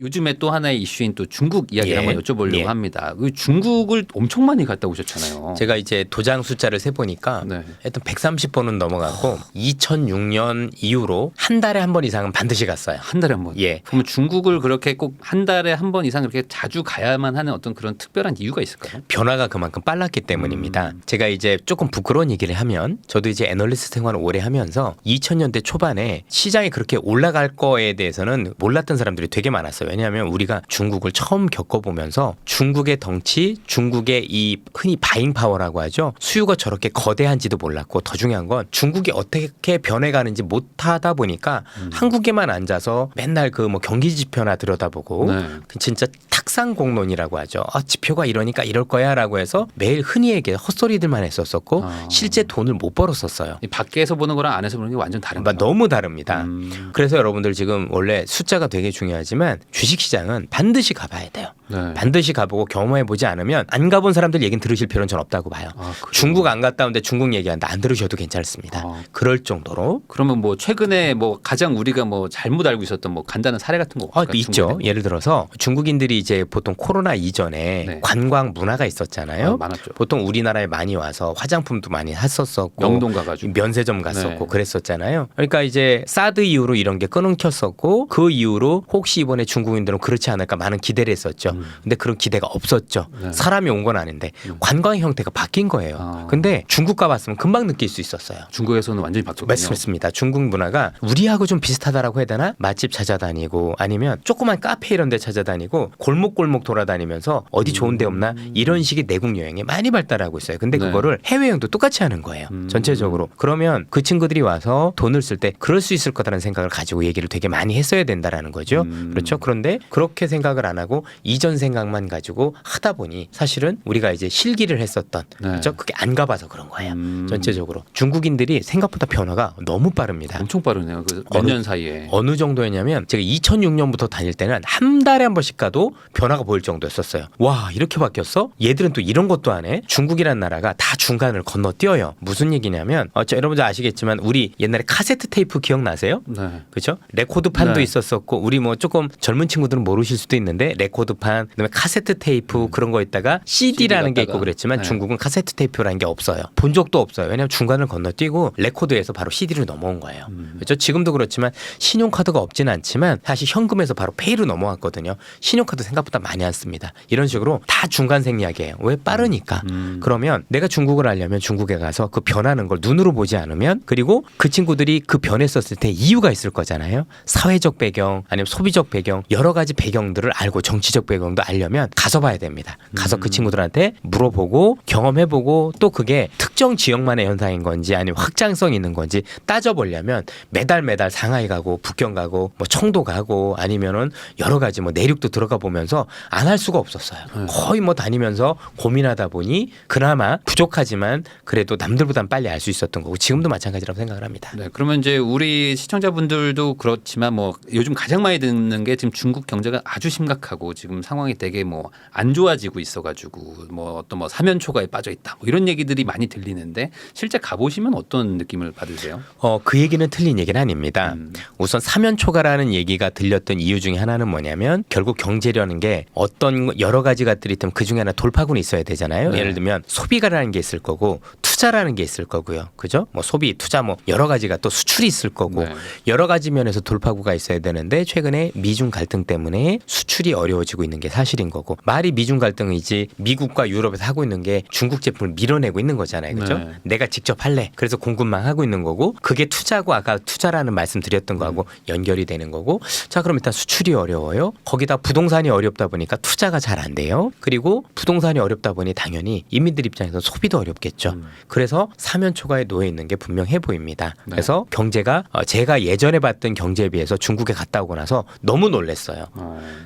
S2: 요즘에 또 하나의 이슈인 또 중국 이야기를
S1: 예.
S2: 한번 여쭤보려고
S1: 예.
S2: 합니다. 그 중국을 엄청 많이 갔다 오셨잖아요.
S1: 제가 이제 도장 숫자를 세 보니까
S2: 네.
S1: 하여튼 130번은 넘어갔고 2006년 이후로 한 달에 한 번 이상은 반드시 갔어요.
S2: 한 달에 한 번.
S1: 예.
S2: 그러면 중국을 그렇게 꼭 한 달에 한 번 이상 그렇게 자주 가야만 하는 어떤 그런 특별한 이유가 있을까요?
S1: 변화가 그만큼 빨랐기 때문입니다. 제가 이제 조금 부끄러운 얘기를 하면 저도 이제 애널리스트 생활을 오래 하면서 2000년대 초반에 시장이 그렇게 올라갈 거에 대해서는 몰랐던 사람들이 되게 많았어요. 왜냐하면 우리가 중국을 처음 겪어보면서 중국의 덩치, 중국의 이 흔히 바잉 파워라고 하죠. 수요가 저렇게 거대한지도 몰랐고 더 중요한 건 중국이 어떻게 변해가는지 못하다 보니까 한국에만 앉아서 맨날 그 뭐 경기 지표나 들여다보고
S2: 네.
S1: 진짜 탁상 공론이라고 하죠. 지표가 이러니까 이럴 거야라고 해서 매일 흔히에게 헛소리들만 했었었고 실제 돈을 못 벌었었어요.
S2: 이 밖에서 보는 거랑 안에서 보는 게 완전 다른 거예요.
S1: 너무 다릅니다.
S2: 음.
S1: 그래서 여러분들 지금 원래 숫자가 되게 중요하지만 주식시장은 반드시 가봐야 돼요.
S2: 네.
S1: 반드시 가보고 경험해보지 않으면 안 가본 사람들 얘기는 들으실 필요는 전 없다고 봐요.
S2: 그래요?
S1: 중국 안 갔다 온데 중국 얘기한다 안 들으셔도 괜찮습니다. 그럴 정도로
S2: 그러면 뭐 최근에 뭐 가장 우리가 뭐 잘못 알고 있었던 뭐 간단한 사례 같은 거 없을까요?
S1: 있죠.
S2: 중국에?
S1: 예를 들어서 중국인들이 이제 보통 코로나 이전에
S2: 네.
S1: 관광 문화가 있었잖아요.
S2: 많았죠.
S1: 보통 우리나라에 많이 와서 화장품도 많이 샀었었고
S2: 명동 가가지고
S1: 면세점 갔었고
S2: 네.
S1: 그랬었잖아요. 그러니까 이제 사드 이후로 이런 게 끊겼었고 그 이후로 혹시 이번에 중국인들은 그렇지 않을까 많은 기대를 했었죠. 근데 그런 기대가 없었죠.
S2: 네.
S1: 사람이 온 건 아닌데 관광 형태가 바뀐 거예요. 근데 중국 가봤으면 금방 느낄 수 있었어요.
S2: 중국에서는 완전히 바뀌었군요.
S1: 맞습니다. 중국 문화가 우리하고 좀 비슷하다라고 해야 되나? 맛집 찾아다니고 아니면 조그만 카페 이런 데 찾아다니고 골목골목 돌아다니면서 어디 좋은 데 없나? 이런 식의 내국 여행이 많이 발달하고 있어요. 근데
S2: 네.
S1: 그거를 해외여행도 똑같이 하는 거예요. 전체적으로. 그러면 그 친구들이 와서 돈을 쓸 때 그럴 수 있을 거다라는 생각을 가지고 얘기를 되게 많이 했어야 된다라는 거죠. 그렇죠? 그런데 그렇게 생각을 안 하고 이전 생각만 가지고 하다 보니 사실은 우리가 이제 실기를 했었던
S2: 네.
S1: 그렇죠? 그게 안 가봐서 그런 거예요. 전체적으로. 중국인들이 생각보다 변화가 너무 빠릅니다.
S2: 엄청 빠르네요. 몇 년 사이에.
S1: 어느 정도였냐면 제가 2006년부터 다닐 때는 한 달에 한 번씩 가도 변화가 보일 정도였었어요. 와 이렇게 바뀌었어? 얘들은 또 이런 것도 안 해? 중국이란 나라가 다 중간을 건너뛰어요. 무슨 얘기냐면 여러분들 아시겠지만 우리 옛날에 카세트 테이프 기억나세요?
S2: 네.
S1: 그렇죠? 레코드판도
S2: 네.
S1: 있었었고 우리 뭐 조금 젊은 친구들은 모르실 수도 있는데 레코드판 그다음에 카세트 테이프 그런 거 있다가 CD라는 게 있고
S2: 갖다가.
S1: 그랬지만
S2: 네.
S1: 중국은 카세트 테이프라는 게 없어요. 본 적도 없어요. 왜냐하면 중간을 건너뛰고 레코드에서 바로 CD로 넘어온 거예요. 그렇죠? 지금도 그렇지만 신용카드가 없지는 않지만 사실 현금에서 바로 페이로 넘어왔거든요. 신용카드 생각보다 많이 안 씁니다. 이런 식으로 다 중간 생략이에요. 왜 빠르니까. 그러면 내가 중국을 알려면 중국에 가서 그 변하는 걸 눈으로 보지 않으면 그리고 그 친구들이 그 변했었을 때 이유가 있을 거잖아요. 사회적 배경 아니면 소비적 배경 여러 가지 배경들을 알고 정치적 배경도 알려면 가서 봐야 됩니다. 가서 그 친구들한테 물어보고 경험해보고 또 그게 특정 지역만의 현상인 건지 아니면 확장성 있는 건지 따져보려면 매달 상하이 가고 북경 가고 뭐 청도 가고 아니면은 여러 가지 뭐 내륙도 들어가 보면서 안 할 수가 없었어요. 거의 뭐 다니면서 고민하다 보니 그나마 부족하지만 그래도 남들보단 빨리 알 수 있었던 거고 지금도 마찬가지라고 생각을 합니다.
S2: 네, 그러면 이제 우리 시청자분들도 그렇지만 뭐 요즘 가장 많이 듣는 게 지금 중국 경제가 아주 심각하고 지금 상황이 되게 뭐 안 좋아지고 있어가지고 뭐 어떤 뭐 사면초가에 빠져 있다 뭐 이런 얘기들이 많이 들리는데 실제 가보시면 어떤 느낌을 받으세요?
S1: 그 얘기는 틀린 얘기는 아닙니다. 우선 사면초가라는 얘기가 들렸던 이유 중에 하나는 뭐냐면 결국 경제라는 게 어떤 여러 가지 것들이 있다면 그 중에 하나 돌파군이 있어야 되잖아요.
S2: 네.
S1: 예를 들면 소비가라는 게 있을 거고 투자라는 게 있을 거고요. 그죠? 뭐 소비, 투자 뭐 여러 가지가 또 수출이 있을 거고
S2: 네.
S1: 여러 가지 면에서 돌파구가 있어야 되는데 최근에 미중 갈등 때문에 수출이 어려워지고 있는 게 사실인 거고 말이 미중 갈등이지 미국과 유럽에서 하고 있는 게 중국 제품을 밀어내고 있는 거잖아요. 그죠?
S2: 네.
S1: 내가 직접 할래. 그래서 공급망 하고 있는 거고 그게 투자고 아까 투자라는 말씀 드렸던 거하고 연결이 되는 거고 자 그럼 일단 수출이 어려워요. 거기다 부동산이 어렵다 보니까 투자가 잘 안 돼요. 그리고 부동산이 어렵다 보니 당연히 인민들 입장에서 소비도 어렵겠죠. 그래서 사면초가에 놓여 있는 게 분명해 보입니다.
S2: 네.
S1: 그래서 경제가 제가 예전에 봤던 경제에 비해서 중국에 갔다 오고 나서 너무 놀랐어요.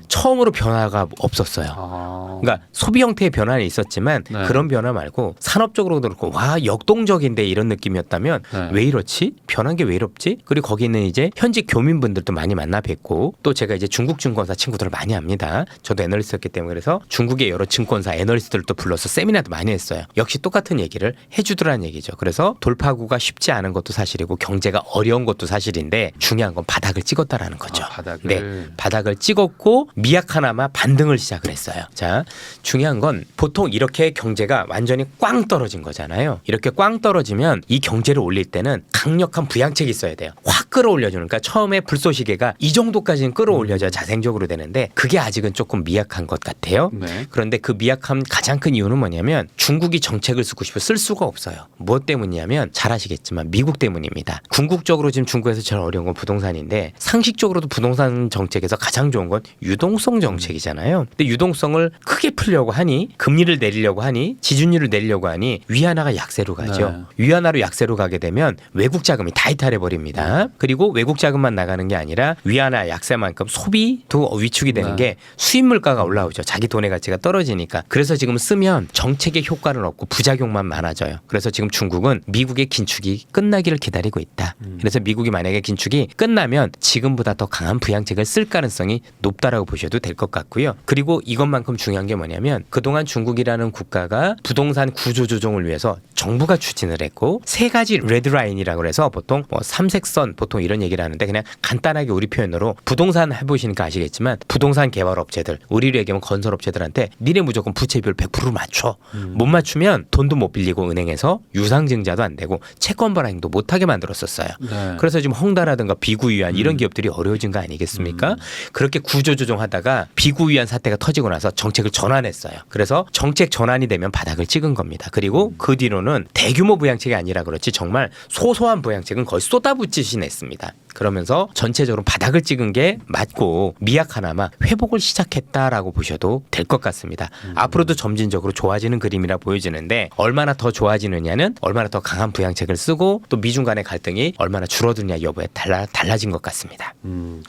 S1: 처음으로 변화가 없었어요.
S2: 아.
S1: 그러니까 소비 형태의 변화는 있었지만
S2: 네.
S1: 그런 변화 말고 산업적으로도 그렇고 와 역동적인데 이런 느낌이었다면
S2: 네.
S1: 왜 이렇지? 변한 게 왜 이렇지? 그리고 거기는 이제 현직 교민분들도 많이 만나 뵙고 또 제가 이제 중국 증권사 친구들을 많이 합니다. 저도 애널리스트였기 때문에 그래서 중국의 여러 증권사 애널리스트를 또 불러서 세미나도 많이 했어요. 역시 똑같은 얘기를 해주더라는 얘기죠. 그래서 돌파구가 쉽지 않은 것도 사실이고 경제가 어려운 것도 사실인데 중요한 건 바닥을 찍었다라는 거죠.
S2: 아, 바닥을.
S1: 네, 바닥을 찍었고 미약하나마 반등을 시작을 했어요. 자, 중요한 건 보통 이렇게 경제가 완전히 꽝 떨어진 거잖아요. 이렇게 꽝 떨어지면 이 경제를 올릴 때는 강력한 부양책이 있어야 돼요. 확 끌어올려주는. 그러니까 처음에 불쏘시개가 이 정도까지는 끌어올려줘야 자생적으로 되는데 그게 아직은 조금 미약한 것 같아요.
S2: 네.
S1: 그런데 그 미약함 가장 큰 이유는 뭐냐면 중국이 정책을 쓰고 싶어 쓸 수가 없어요. 무엇 때문이냐면 잘 아시겠지만 미국 때문입니다. 궁극적으로 지금 중국에서 제일 어려운 건 부동산인데 상식적으로도 부동산 정책에서 가장 좋은 건 유동성 정책이잖아요. 근데 유동성을 크게 풀려고 하니 금리를 내리려고 하니 지준율을 내리려고 하니 위안화가 약세로 가죠.
S2: 네.
S1: 위안화로 약세로 가게 되면 외국 자금이 다 이탈해 버립니다. 그리고 외국 자금만 나가는 게 아니라 위안화 약세만큼 소비도 위축이 되는
S2: 네.
S1: 게 수입 물가가 올라오죠. 자기 돈의 가치가 떨어지니까. 그래서 지금 쓰면 정책의 효과는 없고 부작용만 많아져요. 그래서 지금 중국은 미국의 긴축이 끝나기를 기다리고 있다. 그래서 미국이 만약에 긴축이 끝나면 지금보다 더 강한 부양책을 쓸 가능성이 높다라고 보셔도 될 것 같고요. 그리고 이것만큼 중요한 게 뭐냐면 그동안 중국이라는 국가가 부동산 구조 조정을 위해서 정부가 추진을 했고 세 가지 레드라인이라고 해서 보통 뭐 삼색선 보통 이런 얘기를 하는데 그냥 간단하게 우리 표현으로 부동산 해보시니까 아시겠지만 부동산 개발 업체들 우리로 얘기하면 건설 업체들한테 니네 무조건 부채비율 100% 맞춰. 못 맞추면 돈도 못 빌리고 은행에서 유상증자도 안 되고 채권 발행도 못하게 만들었었어요.
S2: 네.
S1: 그래서 지금 헝다라든가 비구위안 이런 기업들이 어려워진 거 아니겠습니까? 그렇게 구조조정하다가 비구위안 사태가 터지고 나서 정책을 전환했어요. 그래서 정책 전환이 되면 바닥을 찍은 겁니다. 그리고 그 뒤로는 대규모 부양책이 아니라 그렇지 정말 소소한 부양책은 거의 쏟아붓듯이 냈습니다. 그러면서 전체적으로 바닥을 찍은 게 맞고 미약하나마 회복을 시작했다라고 보셔도 될 것 같습니다. 앞으로도 점진적으로 좋아지는 그림이라 보여지는데 얼마나 더 좋아지느냐는 얼마나 더 강한 부양책을 쓰고 또 미중 간의 갈등이 얼마나 줄어드냐 여부에 달라진 것 같습니다.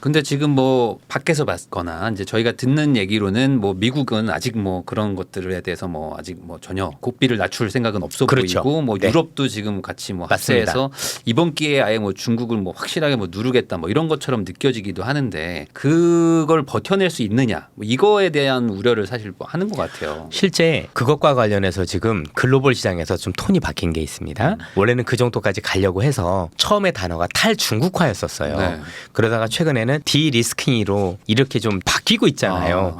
S2: 근데 지금 뭐 밖에서 봤거나 이제 저희가 듣는 얘기로는 뭐 미국은 아직 뭐 그런 것들에 대해서 뭐 아직 뭐 전혀 고삐를 낮출 생각은 없어
S1: 그렇죠.
S2: 보이고 뭐
S1: 네.
S2: 유럽도 지금 같이 뭐
S1: 맞습니다.
S2: 합세해서 이번 기회에 아예 뭐 중국을 뭐 확실하게 뭐 누르겠다 뭐 이런 것처럼 느껴지기도 하는데 그걸 버텨낼 수 있느냐 뭐 이거에 대한 우려를 사실 뭐 하는 것 같아요.
S1: 실제 그것과 관련해서 지금 글로벌 시장에서 좀 톤이 바뀐 게 있습니다. 원래는 그 정도까지 가려고 해서 처음에 단어가 탈중국화였었어요.
S2: 네.
S1: 그러다가 최근에는 디리스킹으로 이렇게 좀 바뀌고 있잖아요.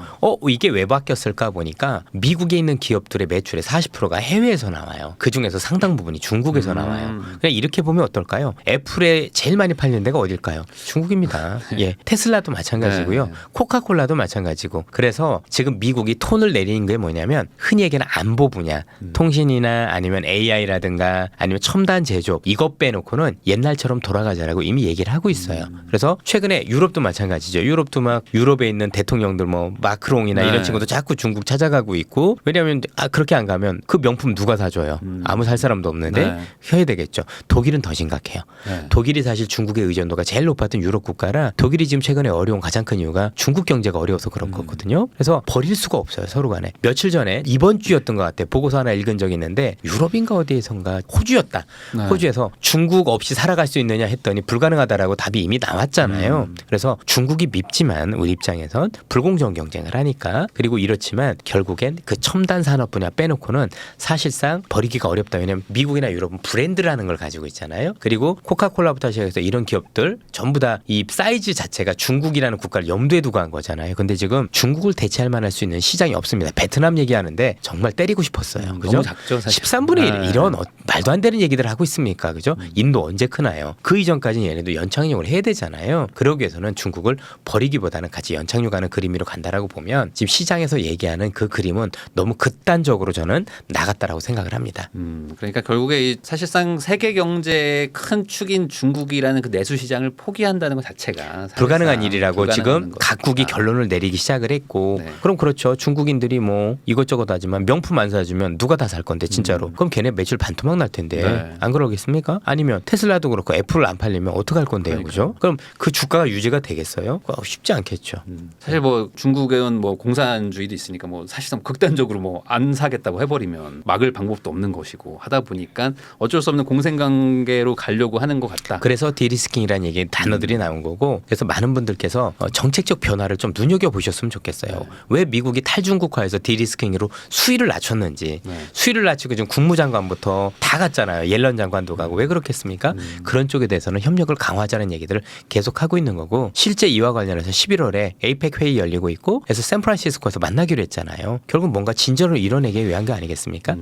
S1: 이게 왜 바뀌었을까 보니까 미국에 있는 기업들의 매출의 40%가 해외에서 나와요. 그중에서 상당 부분이 중국에서 나와요. 그냥 이렇게 보면 어떨까요? 애플에 제일 많이 팔리는 데가 어딜까요? 중국입니다. 예, 테슬라도 마찬가지고요.
S2: 네.
S1: 코카콜라도 마찬가지고. 그래서 지금 미국이 톤을 내리는 게 뭐냐면 흔히 얘기하는 안보 분야, 통신이나 아니면 AI라든가 아니면 첨단 제조업 이것 빼놓고는 옛날처럼 돌아가자라고 이미 얘기를 하고 있어요. 그래서 최근에 유럽도 마찬가지죠. 유럽도 막 유럽에 있는 대통령들 뭐 마크롱이나
S2: 네.
S1: 이런 친구도 자꾸 중국 찾아가고 있고 왜냐하면 그렇게 안 가면 그 명품 누가 사줘요? 아무 살 사람도 없는데
S2: 네.
S1: 해야 되겠죠. 독일은 더 심각해요.
S2: 네.
S1: 독일이 사실 중국의 의존도가 제일 높았던 유럽 국가라 독일이 지금 최근에 어려운 가장 큰 이유가 중국 경제가 어려워서 그런 거거든요. 그래서 버릴 수가 없어요. 서로 간에. 며칠 전에 이번 주였던 것 같아요. 보고서 하나 읽은 적이 있는데 유럽인가 어디에선가 호주였다.
S2: 네.
S1: 호주에서 중국 없이 살아갈 수 있느냐 했더니 불가능하다라고 답이 이미 나왔잖아요. 그래서 중국이 밉지만 우리 입장에선 불공정 경쟁을 하니까 그리고 이렇지만 결국엔 그 첨단 산업 분야 빼놓고는 사실상 버리기가 어렵다. 왜냐하면 미국이나 유럽은 브랜드라는 걸 가지고 있잖아요. 그리고 코카콜라부터 시작해서 이런 기업들 전부 다 이 사이즈 자체가 중국이라는 국가를 염두에 두고 한 거잖아요. 근데 지금 중국을 대체할 만할 수 있는 시장이 없습니다. 베트남 얘기하는데 정말 때리고 싶었어요. 그죠?
S2: 너무 작죠 사실.
S1: 13분의 1
S2: 네.
S1: 이런 말도 안 되는 얘기들 하고 있습니까? 그죠? 인도 언제 크나요? 그 이전까지는 얘네도 연착륙을 해야 되잖아요. 그러기 위해서는 중국을 버리기보다는 같이 연착륙하는 그림으로 간다라고 보면 지금 시장에서 얘기하는 그 그림은 너무 극단적으로 저는 나갔다라고 생각을 합니다.
S2: 그러니까 결국에 사실상 세계 경제의 큰 축인 중국이라는 그 내수 시장을 포기한다는 것 자체가
S1: 불가능한 일이라고 지금
S2: 것이다.
S1: 각국이 결론을 내리기 시작을 했고
S2: 네.
S1: 그럼 그렇죠. 중국인들이 뭐 이것저것 하지만 명품 안 사주면 누가 다 살 건데 진짜로. 그럼 걔네 매출 반토막 날 텐데
S2: 네.
S1: 안 그러겠습니까? 아니면 테슬라도 그렇고 애플 안 팔리면 어떡할 건데요. 그죠? 그럼 그 주가가 유지가 되겠어요? 쉽지 않겠죠.
S2: 사실 뭐 중국은 뭐 공산주의도 있으니까 뭐 사실상 극단적으로 뭐 안 사겠다고 해버리면 막을 방법도 없는 것이고 하다 보니까 어쩔 수 없는 공생관계로 가려고 하는 것 같다.
S1: 그래서 디리스킹이라는 얘기 단어들이 나온 거고 그래서 많은 분들께서 정책적 변화를 좀 눈여겨보셨으면 좋겠어요.
S2: 네.
S1: 왜 미국이 탈중국화해서 디리스킹으로 수위를 낮췄는지
S2: 네.
S1: 수위를 낮추고 지금 국무장관부터 다 갔잖아요. 옐런 장관도 가고 왜 그렇겠습니까? 그런 쪽에 대해서는 협력을 강화하자는 얘기들을 계속 하고 있는 거고 실제 이와 관련해서 11월에 에이펙 회의 열리고 있고 그래서 샌프란시스코에서 만나기로 했잖아요. 결국 뭔가 진전을 이뤄내기 위한 게 아니겠습니까?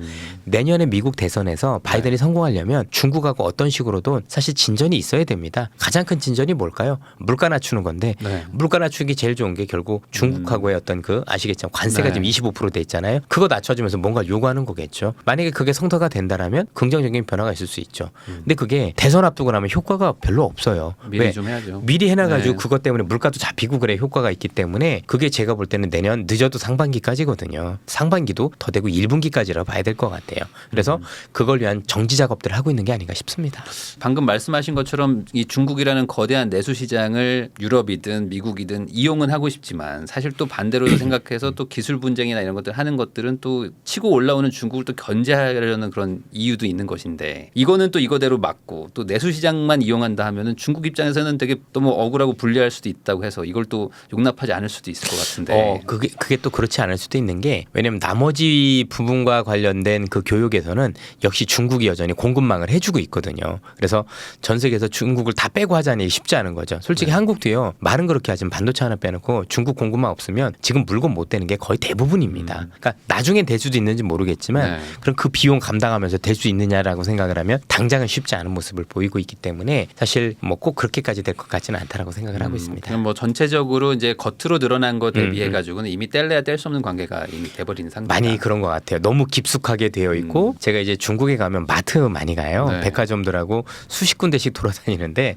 S1: 내년에 미국 대선에서 바이든이 성공하려면 중국하고 어떤 식으로든 사실 진전이 있어야 됩니다. 가장 큰 진전이 뭘까요? 물가 낮추는 건데
S2: 네.
S1: 물가 낮추기 제일 좋은 게 결국 중국하고의 어떤 그 아시겠죠? 관세가
S2: 네.
S1: 지금 25%돼 있잖아요. 그거 낮춰주면서 뭔가 요구하는 거겠죠. 만약에 그게 성사가 된다라면 긍정적인 변화가 있을 수 있죠. 근데 그게 대선 앞두고 나면 효과가 별로 없어요.
S2: 미리
S1: 왜?
S2: 좀 해야죠.
S1: 미리 해놔가지고
S2: 네.
S1: 그것 때문에 물가도 잡히고 그래 효과가 있기 때문에 그게 제가 볼 때는 내년 늦어도 상반기까지거든요. 상반기도 더 되고 1분기까지라 봐야 될 것 같아요. 그래서 그걸 위한 정지 작업들을 하고 있는 게 아닌가 싶습니다.
S2: 방금 말씀하신 것처럼 이 중국이라는 거대한 내수 시장을 유럽이든 미국이든 이용은 하고 싶지만 사실 또 반대로 생각해서 또 기술 분쟁이나 이런 것들 하는 것들은 또 치고 올라오는 중국을 또 견제하려는 그런 이유도 있는 것인데 이거는 또 이거대로 맞고 또 내수 시장만 이용한다 하면은 중국 입장에서는 되게 너무 억울하고 불리할 수도 있다고 해서 이걸 또 용납하지 않을 수도 있을 것 같은데.
S1: 그게 또 그렇지 않을 수도 있는 게 왜냐하면 나머지 부분과 관련된 그 교육에서는 역시 중국이 여전히 공급망을 해주고 있거든요. 그래서 전 세계에서 중국을 다 빼고 하자니 쉽지 않은 거죠. 솔직히 한국도요. 말은 그렇게 하지만 반도체 하나 빼놓고 중국 공급망 없으면 지금 물건 못 되는 게 거의 대부분입니다. 그러니까 나중엔 될 수도 있는지 모르겠지만 그럼 그 비용 감당하면서 될 수 있느냐라고 생각을 하면 당장은 쉽지 않은 모습을 보이고 있기 때문에 사실 뭐 꼭 그렇게까지 될 것 같지는 않다라고 생각을 하고 있습니다.
S2: 그럼 뭐 전체적으로 이제 겉으로 드러난 것에 대비해 가지고는 이미 뗄래야 뗄 수 없는 관계가 이미 돼버린 상태다.
S1: 많이 그런 것 같아요. 너무 깊숙하게 되어 있고 제가 이제 중국에 가면 마트 많이 가요.
S2: 네.
S1: 백화점들하고 수십 군데씩 돌아다니는데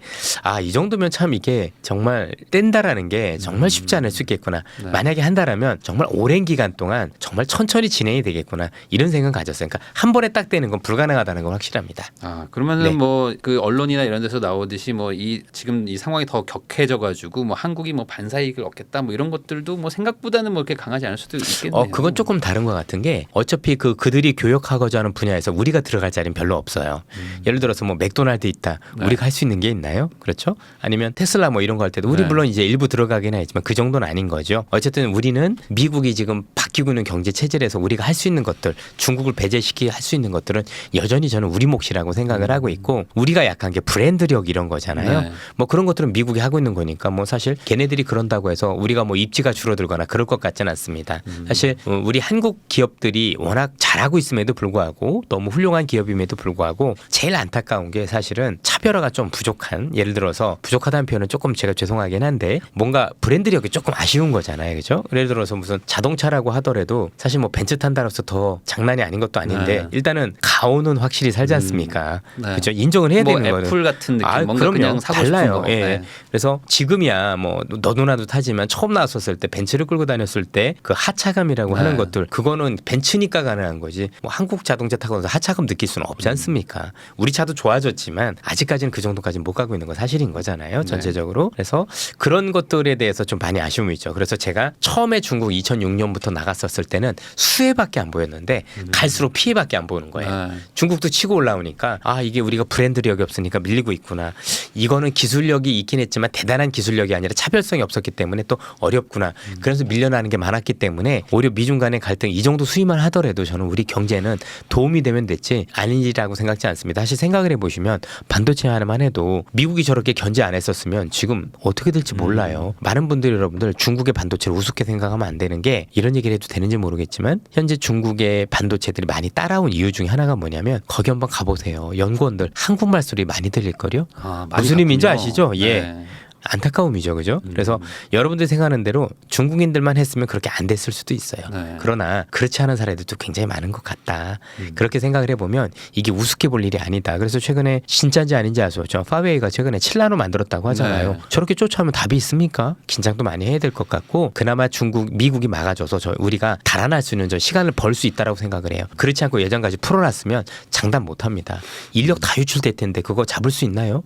S1: 이 정도면 참 이게 정말 뗀다라는 게 정말 쉽지 않을 수 있겠구나.
S2: 네.
S1: 만약에 한다라면 정말 오랜 기간 동안 정말 천천히 진행이 되겠구나. 이런 생각 가졌어요. 그러니까 한 번에 딱 되는 건 불가능하다는 건 확실합니다.
S2: 그러면은
S1: 네.
S2: 뭐 그 언론이나 이런 데서 나오듯이 뭐 이 지금 이 상황이 더 격해져 가지고 뭐 한국이 뭐 반사이익을 얻겠다 뭐 이런 것들도 뭐 생각보다는 뭐 이렇게 강하지 않을 수도 있겠네요.
S1: 그건 조금 다른 것 같은 게 어차피 그들이 교역하고자 하는 분야에서 우리가 들어갈 자리는 별로 없어요. 예를 들어서 뭐 맥도날드 있다.
S2: 네.
S1: 우리가 할 수 있는 게 있나요? 그렇죠? 아니면 테슬라 뭐 이런 거 할 때도 우리
S2: 네.
S1: 물론 이제 일부 들어가긴 했지만 그 정도는 아닌 거죠. 어쨌든 우리는 미국이 지금 바뀌고 있는 경제 체질에서 우리가 할 수 있는 것들, 중국을 배제시키 할 수 있는 것들은 여전히 저는 우리 몫이라고 생각을 하고 있고 우리가 약한 게 브랜드력 이런 거잖아요.
S2: 네.
S1: 뭐 그런 것들은 미국이 하고 있는 거니까 뭐 사실 걔네들이 그런다고 해서 우리가 뭐 입지가 줄어들거나 그럴 것 같지는 않습니다. 사실 우리 한국 기업들이 워낙 잘하고 있음에도 불구하고 너무 훌륭한 기업임에도 불구하고 제일 안타까운 게 사실은 차별화가 좀 부족한 예를 들어서 부족하다는 표현은 조금 제가 죄송하긴 한데 뭔가 브랜드력이 조금 아쉬운 거잖아요. 그죠? 예를 들어서 무슨 자동차라고 하더라도 사실 뭐 벤츠 탄다로서 더 장난이 아닌 것도 아닌데
S2: 네.
S1: 일단은 가오는 확실히 살지 않습니까?
S2: 네.
S1: 그렇죠? 인정을 해야
S2: 뭐
S1: 되는 거는.
S2: 애플 같은 느낌 뭔가
S1: 그럼요.
S2: 그냥 사고
S1: 달라요.
S2: 싶은 거.
S1: 예.
S2: 네.
S1: 그래서 지금이야 뭐 너도 나도 타지만 처음 나왔었을 때 벤츠를 끌고 다녔을 때 그 하차감이라고
S2: 네.
S1: 하는 것들 그거는 벤츠니까 가능한 거지. 뭐 한국 자동차 타고 나서 하차감 느낄 수는 없지 않습니까? 우리 차도 좋아졌지만 아직까지는 그 정도까지는 못 가고 있는 건 사실인 거잖아요. 전체적으로. 그래서 그런 것들에 대해서 좀 많이 아쉬움이 있죠. 그래서 제가 처음에 중국 2006년부터 나갔었을 때는 수혜밖에 안 보였는데 갈수록 피해밖에 안 보는 거예요.
S2: 네.
S1: 중국도 치고 올라오니까 이게 우리가 브랜드력이 없으니까 밀리고 있구나. 이거는 기술력이 있긴 했지만 대단한 기술력이 아니라 차별성이 없었기 때문에 또 어렵구나. 그래서 밀려나는 게 많았기 때문에 오히려 미중 간의 갈등 이 정도 수위만 하더라도 저는 우리 경제는 도움이 되면 됐지 아니라고 생각지 않습니다. 사실 생각을 해보시면 반도체 하나만 해도 미국이 저렇게 견제 안 했었으면 지금 어떻게 될지 몰라요. 많은 분들 여러분들 중국의 반도체를 우습게 생각하면 안 되는 게 이런 얘기를 해도 되는지 모르겠지만 현재 중국의 반도체들이 많이 따라온 이유 중에 하나가 뭐냐 뭐냐면 거기 한번 가보세요. 연구원들 한국말 소리 많이 들릴걸요.
S2: 아, 많이
S1: 무슨 의미인지
S2: 갔군요.
S1: 아시죠? 예.
S2: 네.
S1: 안타까움이죠, 그죠? 그래서 여러분들이 생각하는 대로 중국인들만 했으면 그렇게 안 됐을 수도 있어요.
S2: 네.
S1: 그러나 그렇지 않은 사례들도 굉장히 많은 것 같다. 그렇게 생각을 해보면 이게 우습게 볼 일이 아니다. 그래서 최근에 진짜인지 아닌지 아시죠? 파웨이가 최근에 7나노 만들었다고 하잖아요.
S2: 네.
S1: 저렇게 쫓아오면 답이 있습니까? 긴장도 많이 해야 될 것 같고 그나마 미국이 막아줘서 우리가 달아날 수 있는 저 시간을 벌 수 있다라고 생각을 해요. 그렇지 않고 예전까지 풀어놨으면 장담 못합니다. 인력 다 유출될 텐데 그거 잡을 수 있나요?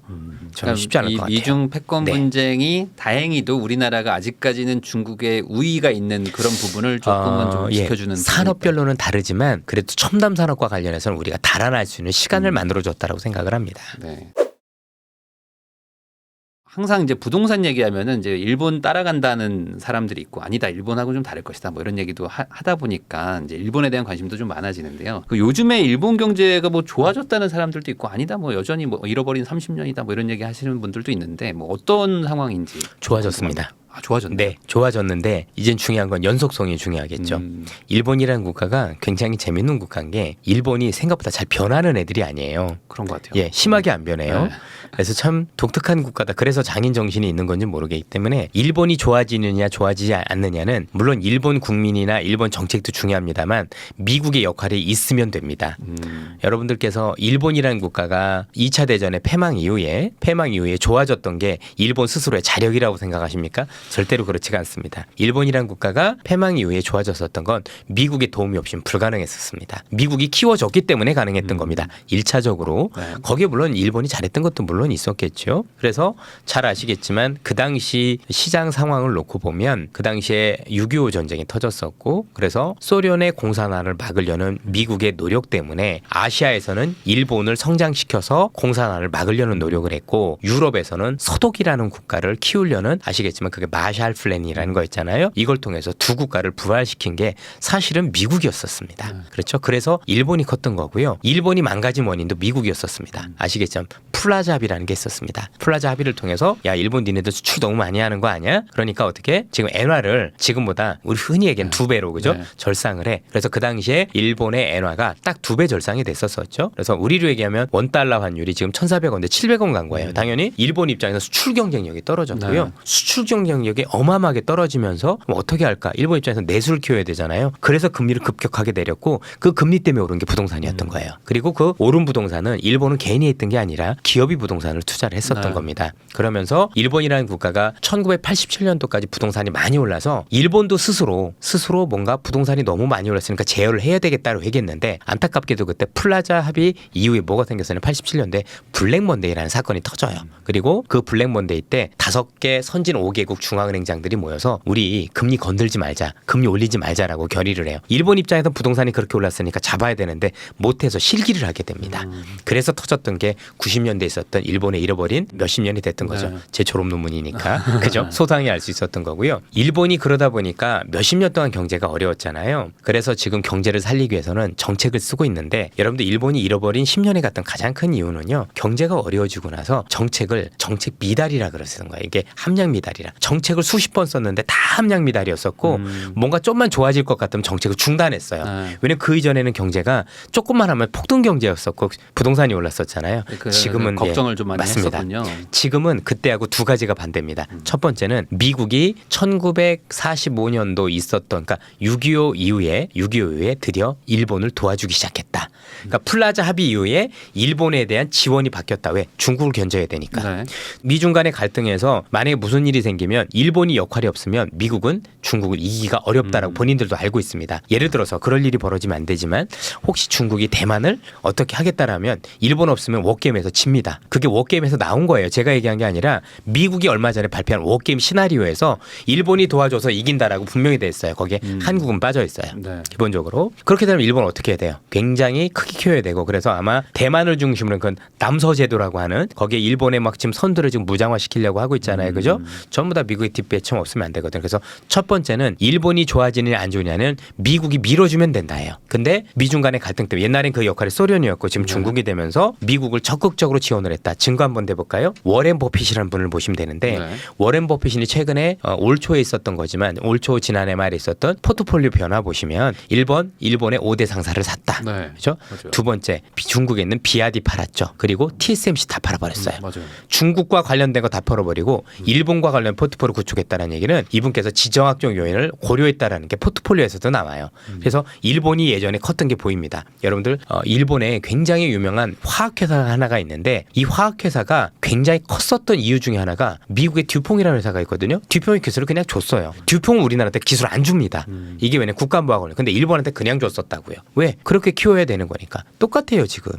S1: 저는 쉽지 않을 것 같아요.
S2: 미중 패권
S1: 네.
S2: 분쟁이 다행히도 우리나라가 아직까지는 중국의 우위가 있는 그런 부분을 조금은 좀 지켜주는
S1: 산업별로는 다르지만 그래도 첨단 산업과 관련해서는 우리가 달아날 수 있는 시간을 만들어줬다라고 생각을 합니다.
S2: 네. 항상 이제 부동산 얘기하면은 이제 일본 따라간다는 사람들이 있고 아니다 일본하고 좀 다를 것이다 뭐 이런 얘기도 하다 보니까 이제 일본에 대한 관심도 좀 많아지는데요. 그 요즘에 일본 경제가 뭐 좋아졌다는 사람들도 있고 아니다 뭐 여전히 뭐 잃어버린 30년이다 뭐 이런 얘기 하시는 분들도 있는데 뭐 어떤 상황인지
S1: 좋아졌습니다.
S2: 아, 좋아졌네.
S1: 네, 좋아졌는데 이젠 중요한 건 연속성이 중요하겠죠. 일본이라는 국가가 굉장히 재밌는 국가인 게 일본이 생각보다 잘 변하는 애들이 아니에요.
S2: 그런 것 같아요.
S1: 예, 심하게 안 변해요.
S2: 네.
S1: 그래서 참 독특한 국가다. 그래서 장인 정신이 있는 건지 모르겠기 때문에 일본이 좋아지느냐 좋아지지 않느냐는 물론 일본 국민이나 일본 정책도 중요합니다만 미국의 역할이 있으면 됩니다. 여러분들께서 일본이라는 국가가 2차 대전의 패망 이후에 좋아졌던 게 일본 스스로의 자력이라고 생각하십니까? 절대로 그렇지가 않습니다. 일본이라는 국가가 패망 이후에 좋아졌었던 건 미국의 도움이 없이는 불가능했었습니다. 미국이 키워줬기 때문에 가능했던 겁니다. 1차적으로.
S2: 네.
S1: 거기에 물론 일본이 잘했던 것도 물론 있었겠죠. 그래서 잘 아시겠지만 그 당시 시장 상황을 놓고 보면 그 당시에 6.25 전쟁이 터졌었고 그래서 소련의 공산화를 막으려는 미국의 노력 때문에 아시아에서는 일본을 성장시켜서 공산화를 막으려는 노력을 했고 유럽에서는 서독이라는 국가를 키우려는 아시겠지만 그게 마샬 플랜이라는 거 있잖아요. 이걸 통해서 두 국가를 부활시킨 게 사실은 미국이었었습니다. 그렇죠. 그래서 일본이 컸던 거고요. 일본이 망가진 원인도 미국이었었습니다. 아시겠지만 플라자 합의라는 게 있었습니다. 플라자 합의를 통해서 야 일본 니네들 수출 너무 많이 하는 거 아니야? 그러니까 어떻게 지금 엔화를 지금보다 우리 흔히 얘기하는 2배로 그죠?
S2: 네.
S1: 절상을 해. 그래서 그 당시에 일본의 엔화가 딱 2배 절상이 됐었었죠. 그래서 우리로 얘기하면 원달러 환율이 지금 1,400원인데 700원 간 거예요. 당연히 일본 입장에서 수출 경쟁력이 떨어졌고요.
S2: 네.
S1: 수출 경쟁력이 어마어마하게 떨어지면서 그럼 어떻게 할까? 일본 입장에서 내수를 키워야 되잖아요. 그래서 금리를 급격하게 내렸고 그 금리 때문에 오른 게 부동산이었던 거예요. 그리고 그 오른 부동산은 일본은 개인이 했던 게 아니라 기업이 부동산을 투자를 했었던
S2: 네.
S1: 겁니다. 그러면서 일본이라는 국가가 1987년도까지 부동산이 많이 올라서 일본도 스스로 뭔가 부동산이 너무 많이 올랐으니까 제어를 해야 되겠다고 얘기했는데 안타깝게도 그때 플라자 합의 이후에 뭐가 생겼어요? 87년도에 블랙먼데이라는 사건이 터져요. 그리고 그 블랙먼데이 때 5개 선진 5개국 중앙은행장들이 모여서 우리 금리 건들지 말자, 금리 올리지 말자라고 결의를 해요. 일본 입장에서 부동산이 그렇게 올랐으니까 잡아야 되는데 못해서 실기를 하게 됩니다. 그래서 터졌던 게 90년대에 있었던 일본에 잃어버린 몇십 년이 됐던 거죠.
S2: 네.
S1: 제 졸업 논문이니까. 그죠? 소상히 알 수 있었던 거고요. 일본이 그러다 보니까 몇십 년 동안 경제가 어려웠잖아요. 그래서 지금 경제를 살리기 위해서는 정책을 쓰고 있는데 여러분들 일본이 잃어버린 10년에 갔던 가장 큰 이유는요. 경제가 어려워지고 나서 정책 미달이라 그러시는 거예요. 이게 함량 미달이라. 정책을 수십 번 썼는데 다 함량 미달이었었고 뭔가 좀만 좋아질 것 같으면 정책을 중단했어요.
S2: 네.
S1: 왜냐면 그 이전에는 경제가 조금만 하면 폭등 경제였었고 부동산이 올랐었잖아요. 지금은
S2: 걱정을 좀 많이
S1: 맞습니다.
S2: 했었군요.
S1: 지금은 그때하고 두 가지가 반대입니다. 첫 번째는 미국이 1945년도 있었던 그러니까 6.25 이후에 드디어 일본을 도와주기 시작했다. 그러니까 플라자 합의 이후에 일본에 대한 지원이 바뀌었다. 왜? 중국을 견뎌야 되니까.
S2: 네.
S1: 미중 간의 갈등에서 만약에 무슨 일이 생기면 일본이 역할이 없으면 미국은 중국을 이기기가 어렵다라고 본인들도 알고 있습니다. 예를 들어서 그럴 일이 벌어지면 안 되지만 혹시 중국이 대만을 어떻게 하겠다라면 일본 없으면 워게임에서 칩니다. 그게 워게임에서 나온 거예요. 제가 얘기한 게 아니라 미국이 얼마 전에 발표한 워게임 시나리오에서 일본이 도와줘서 이긴다라고 분명히 돼 있어요. 거기에 한국은 빠져 있어요.
S2: 네.
S1: 기본적으로. 그렇게 되면 일본은 어떻게 해야 돼요? 굉장히 크게 키워야 되고 그래서 아마 대만을 중심으로 그 남서제도라고 하는 거기에 일본의 막 지금 선두를 지금 무장화시키려고 하고 있잖아요. 그죠? 전부 다 미국의 뒷배청 없으면 안 되거든. 그래서 첫 번째는 일본이 좋아지느냐 안 좋으냐는 미국이 밀어주면 된다예요. 근데 미중 간의 갈등 때문에 옛날엔 그 역할이 소련이었고 지금 중국이 되면서 미국을 적극적으로 지원을 했다. 증거 한번 대볼까요? 워렌 버핏이라는 분을 보시면 되는데 워렌 버핏이 최근에 올 초에 있었던 거지만 올 초 지난해 말에 있었던 포트폴리오 변화 보시면 일본의 5대 상사를 샀다. 그렇죠?
S2: 맞아요.
S1: 두 번째 중국에 있는 비아디 팔았죠. 그리고 TSMC 다 팔아버렸어요.
S2: 맞아요.
S1: 중국과 관련된 거 다 팔아버리고 일본과 관련 포트폴리오 구축했다는 얘기는 이분께서 지정학적 요인을 고려했다라는 게 포트폴리오에서도 나와요. 그래서 일본이 예전에 컸던 게 보입니다. 여러분들 일본에 굉장히 유명한 화학회사 하나가 있는데 이 화학회사가 굉장히 컸었던 이유 중에 하나가 미국의 듀퐁이라는 회사가 있거든요. 듀퐁이 기술을 그냥 줬어요. 듀퐁은 우리나라한테 기술 안 줍니다. 이게 왜냐면 국가안보하고 근데 일본한테 그냥 줬었다고요. 왜? 그렇게 키워야 되는 거니까. 똑같아요 지금.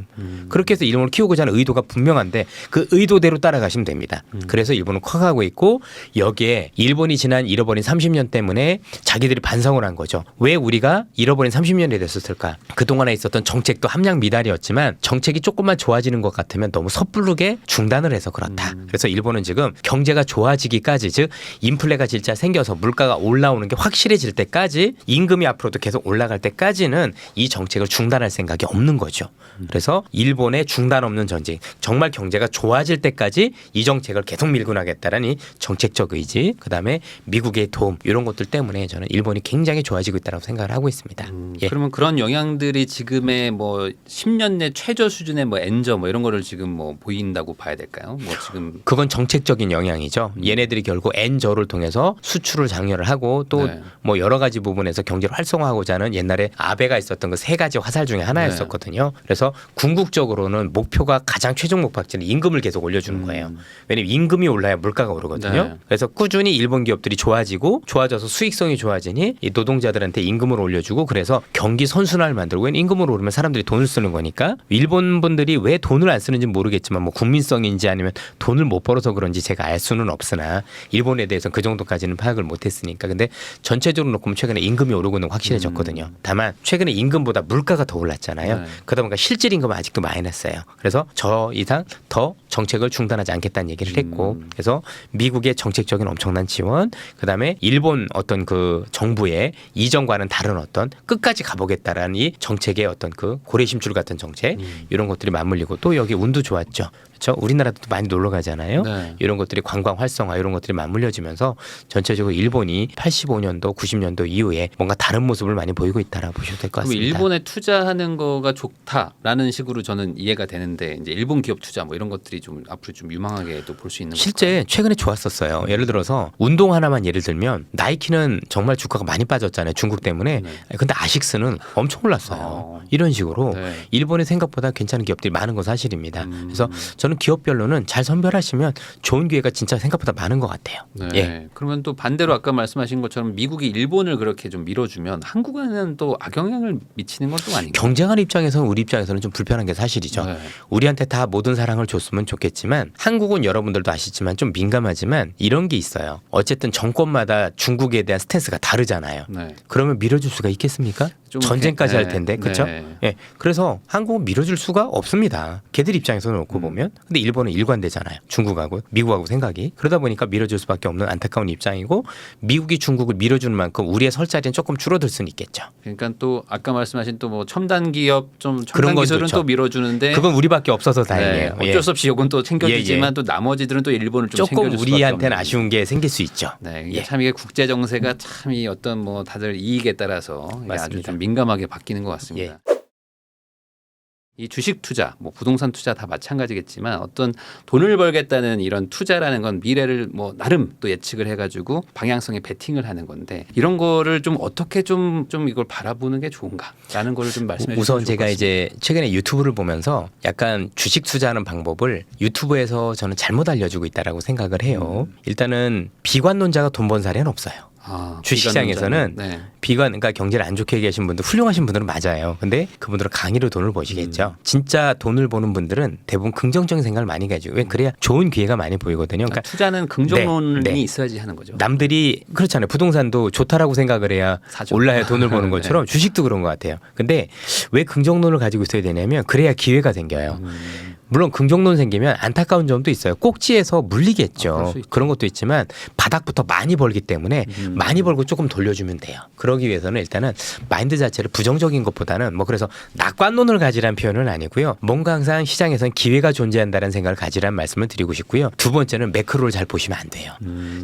S1: 그렇게 해서 일본을 키우고자 하는 의도가 분명한데 그 의도대로 따라가시면 됩니다. 그래서 일본은 커가고 있고 여기에 일본이 지난 잃어버린 30년 때문에 자기들이 반성을 한 거죠. 왜 우리가 잃어버린 30년이 됐었을까? 그동안에 있었던 정책도 함량 미달이었지만 정책이 조금만 좋아지는 것 같으면 너무 섣부르게 중단을 해서 그렇다. 그래서 일본은 지금 경제가 좋아지기까지 즉 인플레가 진짜 생겨서 물가가 올라오는 게 확실해질 때까지 임금이 앞으로도 계속 올라갈 때까지는 이 정책을 중단할 생각이 없는 거죠. 그래서 일본의 중단 없는 전쟁 정말 경제가 좋아질 때까지 이 정책을 계속 밀고 나겠다라는 이 정책적 의지 그다음에 미국의 도움 이런 것들 때문에 저는 일본이 굉장히 좋아지고 있다고 생각을 하고 있습니다. 예.
S2: 그러면 그런 영향들이 지금의 뭐 10년 내 최저 수준의 뭐 엔저 뭐 이런 거를 지금 뭐 보인다고 봐야 될까요? 뭐 지금
S1: 그건 정책적인 영향이죠. 얘네들이 결국 엔저를 통해서 수출을 장려를 하고 또 뭐 여러 가지 부분에서 경제를 활성화하고자 하는 옛날에 아베가 있었던 그 세 가지 화살 중에 하나였었거든요. 그래서 궁극적으로는 목표가 가장 최종 목표는 임금을 계속 올려주는 거예요. 왜냐하면 임금이 올라야 물가가 오르거든요. 그래서 꾸준히 일본 기업들이 좋아져서 수익성이 좋아지니 이 노동자들한테 임금을 올려주고 그래서 경기 선순환을 만들고 임금을 오르면 사람들이 돈을 쓰는 거니까 일본 분들이 왜 돈을 안 쓰는지 모르겠지만 뭐 국민성인지 아니면 돈을 못 벌어서 그런지 제가 알 수는 없으나 일본에 대해서 그 정도까지는 파악을 못했으니까 근데 전체적으로 놓고 보면 최근에 임금이 오르고 있는 건 확실해졌거든요. 다만 최근에 임금보다 물가가 더 올랐잖아요. 그러다 보니까 실질 임금은 아직도 마이너스예요. 그래서 저 이상 더 정책을 중단하지 않겠다는 얘기를 했고 그래서 미국의 정책적인 엄청난 지원 그다음에 일본 어떤 그 정부의 이전과는 다른 어떤 끝까지 가보겠다라는 이 정책의 어떤 그 고래심줄 같은 정책 이런 것들이 맞물리고 또 여기 운도 좋았죠. 그렇죠? 우리나라도 많이 놀러 가잖아요. 이런 것들이 관광 활성화 이런 것들이 맞물려지면서 전체적으로 일본이 85년도 90년도 이후에 뭔가 다른 모습을 많이 보이고 있다라고 보셔도 될 것
S2: 그럼
S1: 같습니다.
S2: 일본에 투자하는 거가 좋다라는 식으로 저는 이해가 되는데 이제 일본 기업 투자 뭐 이런 것들이 좀 앞으로 좀 유망하게 또 볼 수 있는
S1: 실제
S2: 걸까요?
S1: 최근에 좋았었어요. 예를 들어서 운동 하나만 예를 들면 나이키는 정말 주가가 많이 빠졌잖아요. 중국 때문에. 근데 아식스는 엄청 올랐어요. 이런 식으로 일본의 생각보다 괜찮은 기업들이 많은 건 사실입니다. 그래서 저는 기업별로는 잘 선별하시면 좋은 기회가 진짜 생각보다 많은 것 같아요. 예.
S2: 그러면 또 반대로 아까 말씀하신 것처럼 미국이 일본을 그렇게 좀 밀어주면 한국에는 또 악영향을 미치는 건 또 아닌가요?
S1: 경쟁하는 입장에서는 우리 입장에서는 좀 불편한 게 사실이죠. 우리한테 다 모든 사랑을 줬으면 좋겠지만 한국은 여러분들도 아시지만 좀 민감하지만 이런 게 있어요. 어쨌든 정권마다 중국에 대한 스탠스가 다르잖아요. 그러면 밀어줄 수가 있겠습니까? 전쟁까지 할 텐데 그렇죠? 예. 그래서 한국은 밀어줄 수가 없습니다. 걔들 입장에서 놓고 보면. 근데 일본은 일관되잖아요. 중국하고 미국하고 생각이. 그러다 보니까 밀어줄 수밖에 없는 안타까운 입장이고 미국이 중국을 밀어주는 만큼 우리의 설 자리는 조금 줄어들 수는 있겠죠.
S2: 그러니까 또 아까 말씀하신 또 뭐 첨단 기업 좀
S1: 그런
S2: 첨단
S1: 건
S2: 기술은
S1: 좋죠.
S2: 또 밀어주는데
S1: 그건 우리밖에 없어서 다행이에요.
S2: 어쩔 수 없이 요건 또 챙겨주지만
S1: 예.
S2: 또 나머지들은 또 일본을 좀
S1: 조금
S2: 챙겨줄 수밖에
S1: 우리한테는
S2: 없는.
S1: 아쉬운 게 생길 수 있죠.
S2: 이게 참 이게 국제 정세가 참 이 어떤 뭐 다들 이익에 따라서 이게 아주 좀 민감하게 바뀌는 것 같습니다. 이 주식 투자, 뭐 부동산 투자 다 마찬가지겠지만 어떤 돈을 벌겠다는 이런 투자라는 건 미래를 뭐 나름 또 예측을 해가지고 방향성에 베팅을 하는 건데 이런 거를 좀 어떻게 좀 이걸 바라보는 게 좋은가라는 거를 좀 말씀해 주시면
S1: 우선
S2: 좋을
S1: 제가
S2: 것 같습니다.
S1: 이제 최근에 유튜브를 보면서 약간 주식 투자하는 방법을 유튜브에서 저는 잘못 알려주고 있다라고 생각을 해요. 일단은 비관론자가 돈 번 사례는 없어요. 주식시장에서는 비관, 그러니까 경제를 안 좋게 얘기하신 분들, 훌륭하신 분들은 맞아요. 근데 그분들은 강의로 돈을 버시겠죠. 진짜 돈을 버는 분들은 대부분 긍정적인 생각을 많이 가지고 왜 그래야 좋은 기회가 많이 보이거든요. 그러니까
S2: 투자는 긍정론이 있어야지 하는 거죠.
S1: 남들이 그렇잖아요. 부동산도 좋다라고 생각을 해야
S2: 사죠.
S1: 올라야 돈을 버는 것처럼 주식도 그런 것 같아요. 근데 왜 긍정론을 가지고 있어야 되냐면 그래야 기회가 생겨요. 물론 긍정론 생기면 안타까운 점도 있어요. 꼭지에서 물리겠죠.
S2: 그럴 수 있죠.
S1: 그런 것도 있지만 바닥부터 많이 벌기 때문에 많이 벌고 조금 돌려주면 돼요. 그러기 위해서는 일단은 마인드 자체를 부정적인 것보다는 뭐 그래서 낙관론을 가지란 표현은 아니고요. 뭔가 항상 시장에선 기회가 존재한다는 생각을 가지란 말씀을 드리고 싶고요. 두 번째는 매크로를 잘 보시면 안 돼요.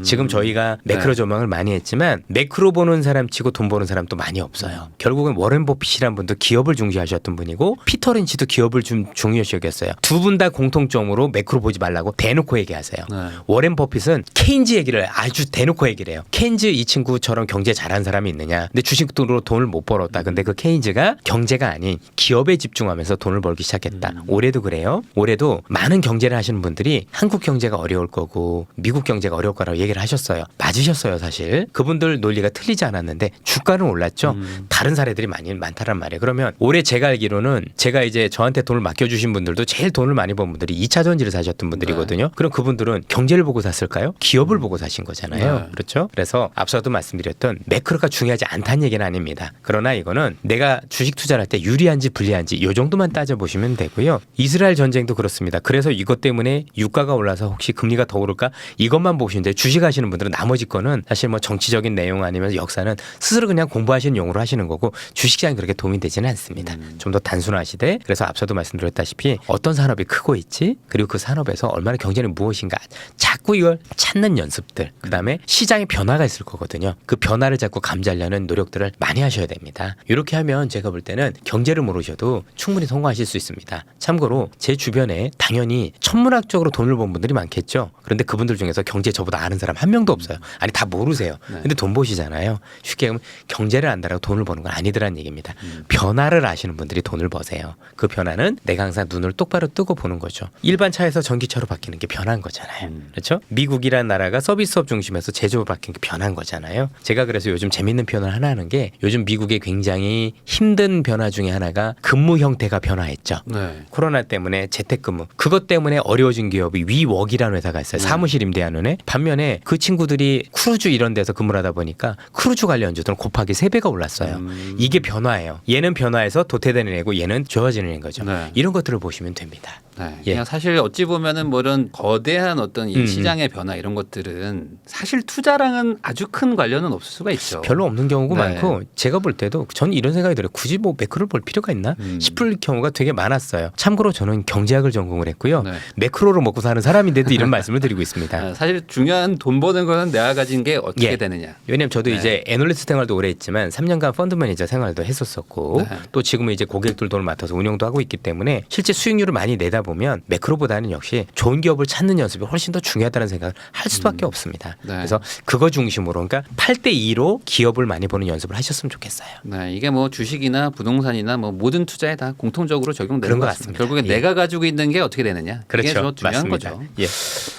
S1: 지금 저희가 매크로
S2: 네.
S1: 조망을 많이 했지만 매크로 보는 사람 치고 돈 버는 사람 또 많이 없어요. 결국은 워렌 버핏이란 분도 기업을 중시하셨던 분이고 피터 린치도 기업을 좀 중요시 여겼어요. 두 분 다 공통점으로 매크로 보지 말라고 대놓고 얘기하세요.
S2: 네.
S1: 워렌 버핏은 케인즈 얘기를 아주 대놓고 얘기를 해요. 케인즈 이 친구처럼 경제 잘한 사람이 있느냐. 근데 주식으로 돈을 못 벌었다. 근데 그 케인즈가 경제가 아닌 기업에 집중하면서 돈을 벌기 시작했다. 올해도 그래요. 올해도 많은 경제를 하시는 분들이 한국 경제가 어려울 거고 미국 경제가 어려울 거라고 얘기를 하셨어요. 맞으셨어요 사실. 그분들 논리가 틀리지 않았는데 주가는 올랐죠. 다른 사례들이 많다란 말이에요. 그러면 올해 제가 알기로는 제가 이제 저한테 돈을 맡겨주신 분들도 제일 돈을 많이 번 분들이 2차 전지를 사셨던 분들이거든요. 그럼 그분들은 경제를 보고 샀을까요? 기업을 보고 사신 거잖아요.
S2: 네.
S1: 그렇죠? 그래서 앞서도 말씀드렸던 매크로가 중요하지 않다는 얘기는 아닙니다. 그러나 이거는 내가 주식 투자를 할 때 유리한지 불리한지 이 정도만 따져보시면 되고요. 이스라엘 전쟁도 그렇습니다. 그래서 이것 때문에 유가가 올라서 혹시 금리가 더 오를까? 이것만 보시는데 주식하시는 분들은 나머지 거는 사실 뭐 정치적인 내용 아니면 역사는 스스로 그냥 공부하시는 용으로 하시는 거고 주식시장이 그렇게 도움이 되지는 않습니다. 좀 더 단순하시되 그래서 앞서도 말씀드렸다시피 어떤 산업이 크고 있지? 그리고 그 산업에서 얼마나 경제는 무엇인가 자꾸 이걸 찾는 연습들 그다음에 시장의 변화가 있을 거거든요. 그 변화를 자꾸 감지하려는 노력들을 많이 하셔야 됩니다. 이렇게 하면 제가 볼 때는 경제를 모르셔도 충분히 성공하실 수 있습니다. 참고로 제 주변에 당연히 천문학적으로 돈을 번 분들이 많겠죠. 그런데 그분들 중에서 경제 저보다 아는 사람 한 명도 없어요. 아니 다 모르세요. 근데 돈 버시잖아요. 쉽게 하면 경제를 안다라고 돈을 버는 건 아니더란 얘기입니다. 변화를 아시는 분들이 돈을 버세요. 그 변화는 내가 항상 눈을 똑바로 뜨고 보는 거죠. 일반 차에서 전기차로 바뀌는 게 변한 거잖아요. 그렇죠? 미국이란 나라가 서비스업 중심에서 제조업 바뀐 게 변한 거잖아요. 제가 그래서 요즘 재밌는 표현을 하나 하는 게 요즘 미국의 굉장히 힘든 변화 중에 하나가 근무 형태가 변화했죠.
S2: 네.
S1: 코로나 때문에 재택근무 그것 때문에 어려워진 기업이 위웍이라는 회사가 있어요. 사무실 임대하는 애. 반면에 그 친구들이 크루즈 이런 데서 근무를 하다 보니까 크루즈 관련주들은 곱하기 3배가 올랐어요. 이게 변화예요. 얘는 변화해서 도태되는 애고 얘는 좋아지는 애인 거죠.
S2: 네.
S1: 이런 것들을 보시면 됩니다.
S2: 네.
S1: 예.
S2: 그냥 사실 어찌 보면은 뭐 이런 거대한 어떤 이 시장의 변화 이런 것들은 사실 투자랑은 아주 큰 관련은 없을 수가 있죠.
S1: 별로 없는 경우가
S2: 네.
S1: 많고 제가 볼 때도 저는 이런 생각이 들어요. 굳이 뭐 매크로를 볼 필요가 있나 싶을 경우가 되게 많았어요. 참고로 저는 경제학을 전공을 했고요.
S2: 네.
S1: 매크로로 먹고 사는 사람인데도 이런 말씀을 드리고 있습니다.
S2: 아, 사실 중요한 돈 버는 거는 내가 가진 게 어떻게
S1: 예.
S2: 되느냐.
S1: 왜냐면 저도
S2: 네.
S1: 이제 애널리스트 생활도 오래 했지만 3년간 펀드 매니저 생활도 했었었고
S2: 네.
S1: 또 지금은 이제 고객들 돈을 맡아서 운영도 하고 있기 때문에 실제 수익률을 많이 내다 보면 매크로보다는 역시 좋은 기업을 찾는 연습이 훨씬 더 중요하다는 생각을 할 수밖에 없습니다.
S2: 네.
S1: 그래서 그거 중심으로 그러니까 8대 2로 기업을 많이 보는 연습을 하셨으면 좋겠어요.
S2: 네, 이게 뭐 주식이나 부동산이나 뭐 모든 투자에 다 공통적으로 적용되는
S1: 그런
S2: 것
S1: 것
S2: 같습니다.
S1: 같습니다.
S2: 결국에
S1: 예.
S2: 내가 가지고 있는 게 어떻게 되느냐. 이게
S1: 그렇죠.
S2: 더 중요한
S1: 맞습니다.
S2: 거죠.
S1: 예.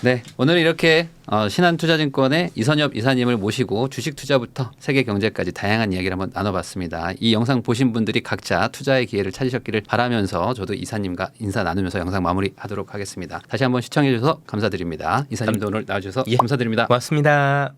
S2: 네, 오늘 이렇게 신한투자증권의 이선엽 이사님을 모시고 주식 투자부터 세계 경제까지 다양한 이야기를 한번 나눠봤습니다. 이 영상 보신 분들이 각자 투자의 기회를 찾으셨기를 바라면서 저도 이사님과 인사 나누면서 영상 마무리하도록 하겠습니다. 다시 한번 시청해 주셔서 감사드립니다. 이사님도 오늘 나와주셔서
S1: 예.
S2: 감사드립니다.
S1: 고맙습니다.